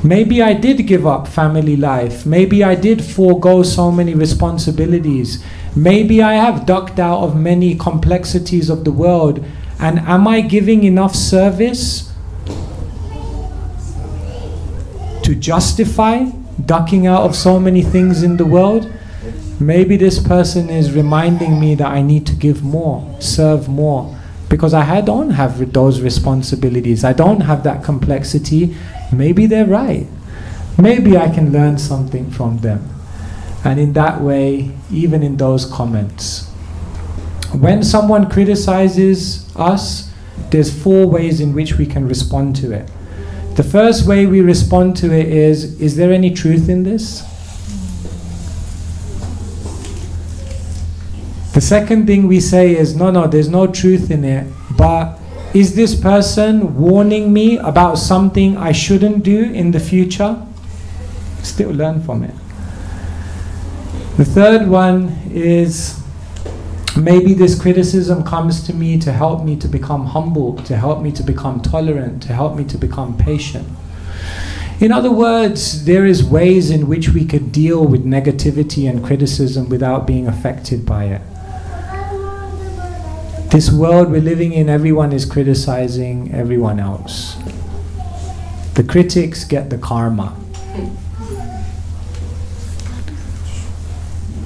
Maybe I did give up family life. Maybe I did forego so many responsibilities. Maybe I have ducked out of many complexities of the world. And am I giving enough service to justify ducking out of so many things in the world? Maybe this person is reminding me that I need to give more, serve more, because I don't have those responsibilities. I don't have that complexity. Maybe they're right. Maybe I can learn something from them. And in that way, even in those comments, when someone criticizes us, there's 4 ways in which we can respond to it. The first way we respond to it is there any truth in this? The second thing we say is, no, there's no truth in it, but is this person warning me about something I shouldn't do in the future? Still learn from it. The third one is, Maybe this criticism comes to me to help me to become humble, to help me to become tolerant, to help me to become patient. In other words, there is ways in which we could deal with negativity and criticism without being affected by it. This world we're living in, everyone is criticizing everyone else. The critics get the karma.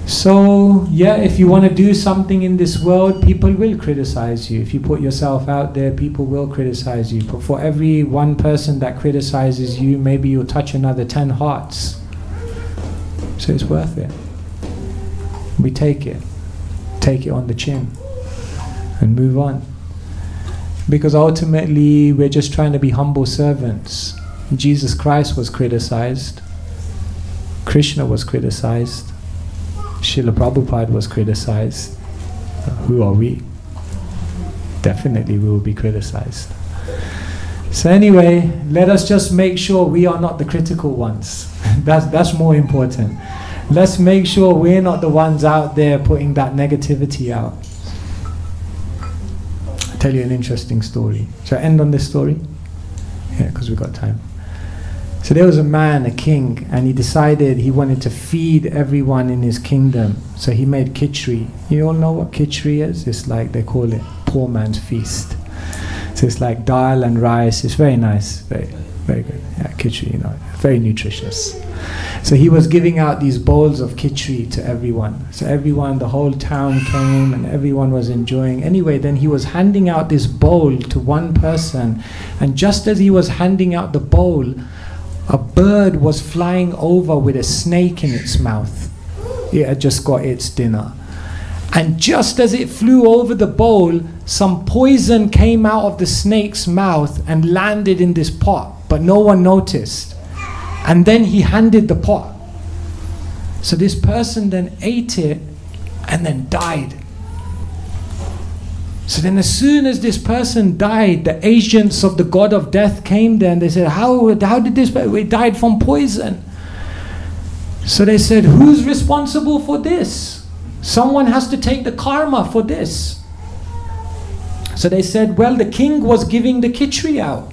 So, yeah, if you want to do something in this world, people will criticize you. If you put yourself out there, people will criticize you. But for every one person that criticizes you, maybe you'll touch another 10 hearts. So it's worth it. We take it on the chin, and move on. Because ultimately, we're just trying to be humble servants. Jesus Christ was criticized. Krishna was criticized. Srila Prabhupada was criticized. Who are we? Definitely we will be criticized. So anyway, let us just make sure we are not the critical ones. That's more important. Let's make sure we're not the ones out there putting that negativity out. I'll tell you an interesting story. Shall I end on this story? Yeah, because we've got time. So there was a man, a king, and he decided he wanted to feed everyone in his kingdom. So he made khichdi. You all know what khichdi is? It's like, they call it poor man's feast. So it's like dal and rice. It's very nice, very, very good. Yeah, khichdi, you know, very nutritious. So he was giving out these bowls of khichdi to everyone. So everyone, the whole town came and everyone was enjoying. Anyway, then he was handing out this bowl to one person. And just as he was handing out the bowl, a bird was flying over with a snake in its mouth. It had just got its dinner. And just as it flew over the bowl, some poison came out of the snake's mouth and landed in this pot, but no one noticed. And then he handed the pot. So this person then ate it and then died. So then as soon as this person died, the agents of the god of death came there and they said, how did this, we died from poison. So they said, who's responsible for this? Someone has to take the karma for this. So they said, well, the king was giving the khichdi out.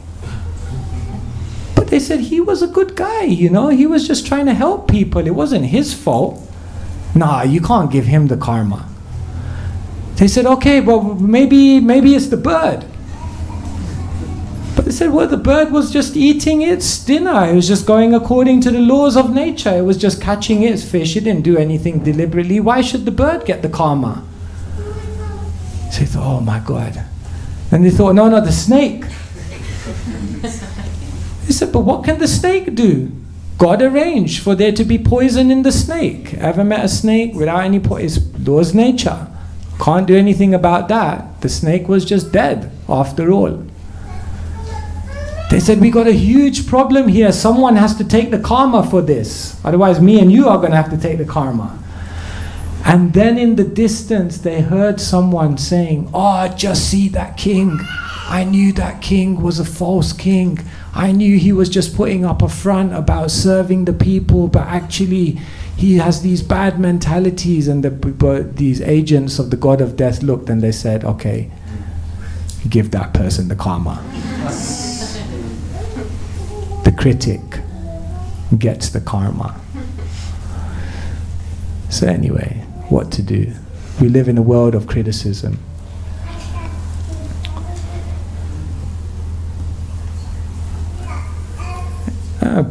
But they said, he was a good guy, you know, he was just trying to help people. It wasn't his fault. Nah, you can't give him the karma. They said, okay, well, maybe it's the bird. But they said, well, the bird was just eating its dinner. It was just going according to the laws of nature. It was just catching its fish. It didn't do anything deliberately. Why should the bird get the karma? So they thought, oh my God. And they thought, no, the snake. They said, but what can the snake do? God arranged for there to be poison in the snake. Ever met a snake without any poison? It's laws of nature. Can't do anything about that. The snake was just dead after all. They said, we got a huge problem here. Someone has to take the karma for this. Otherwise me and you are going to have to take the karma. And then in the distance they heard someone saying, oh, just see that king. I knew that king was a false king. I knew he was just putting up a front about serving the people, but actually he has these bad mentalities. And these agents of the god of death looked and they said, okay, give that person the karma. The critic gets the karma. So anyway, what to do? We live in a world of criticism.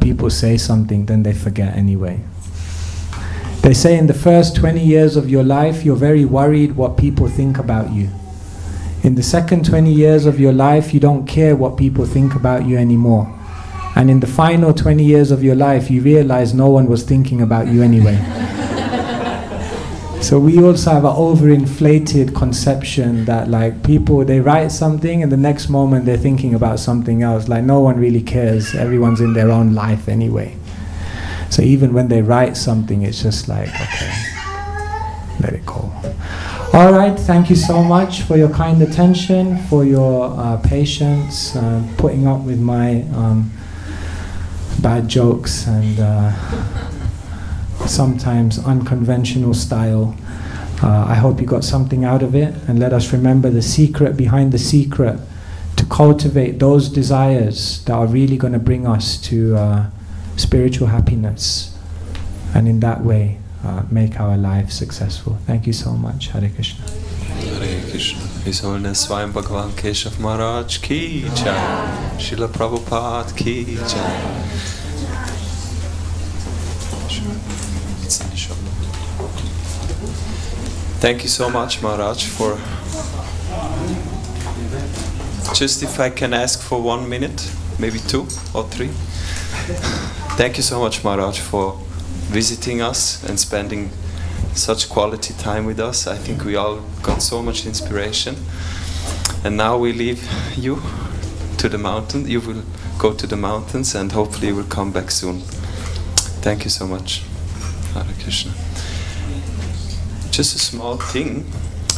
People say something, then they forget anyway. They say in the first 20 years of your life, you're very worried what people think about you. In the second 20 years of your life, you don't care what people think about you anymore. And in the final 20 years of your life, you realize no one was thinking about you anyway. So we also have an overinflated conception that like people, they write something and the next moment they're thinking about something else. Like no one really cares. Everyone's in their own life anyway. So even when they write something, it's just like, okay, let it go. All right, thank you so much for your kind attention, for your patience, putting up with my bad jokes and sometimes unconventional style. I hope you got something out of it, and let us remember the secret behind the secret, to cultivate those desires that are really going to bring us to spiritual happiness, and in that way make our lives successful. Thank you so much. Hare Krishna. Hare Krishna. His Holiness Svayam Bhagavan Keshava Maharaj ki jai. Srila Prabhupada ki jai. It's in the shop. Thank you so much, Maharaj, for... Just if I can ask for 1 minute, maybe 2 or 3. Thank you so much, Maharaj, for visiting us and spending such quality time with us. I think we all got so much inspiration. And now we leave you to the mountain. You will go to the mountains, and hopefully you will come back soon. Thank you so much. Hare Krishna. Just a small thing.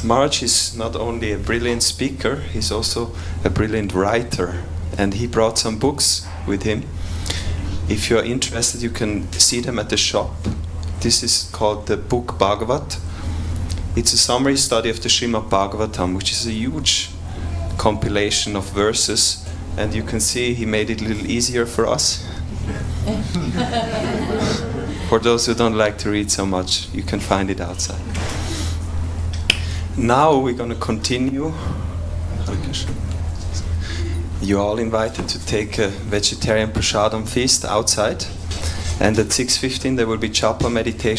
Maharaj is not only a brilliant speaker, he's also a brilliant writer. And he brought some books with him. If you are interested, you can see them at the shop. This is called the book Bhagavat. It's a summary study of the Srimad Bhagavatam, which is a huge compilation of verses. And you can see he made it a little easier for us. For those who don't like to read so much, you can find it outside. Now we're going to continue. You're all invited to take a vegetarian prasadam feast outside. And at 6:15 there will be japa meditation.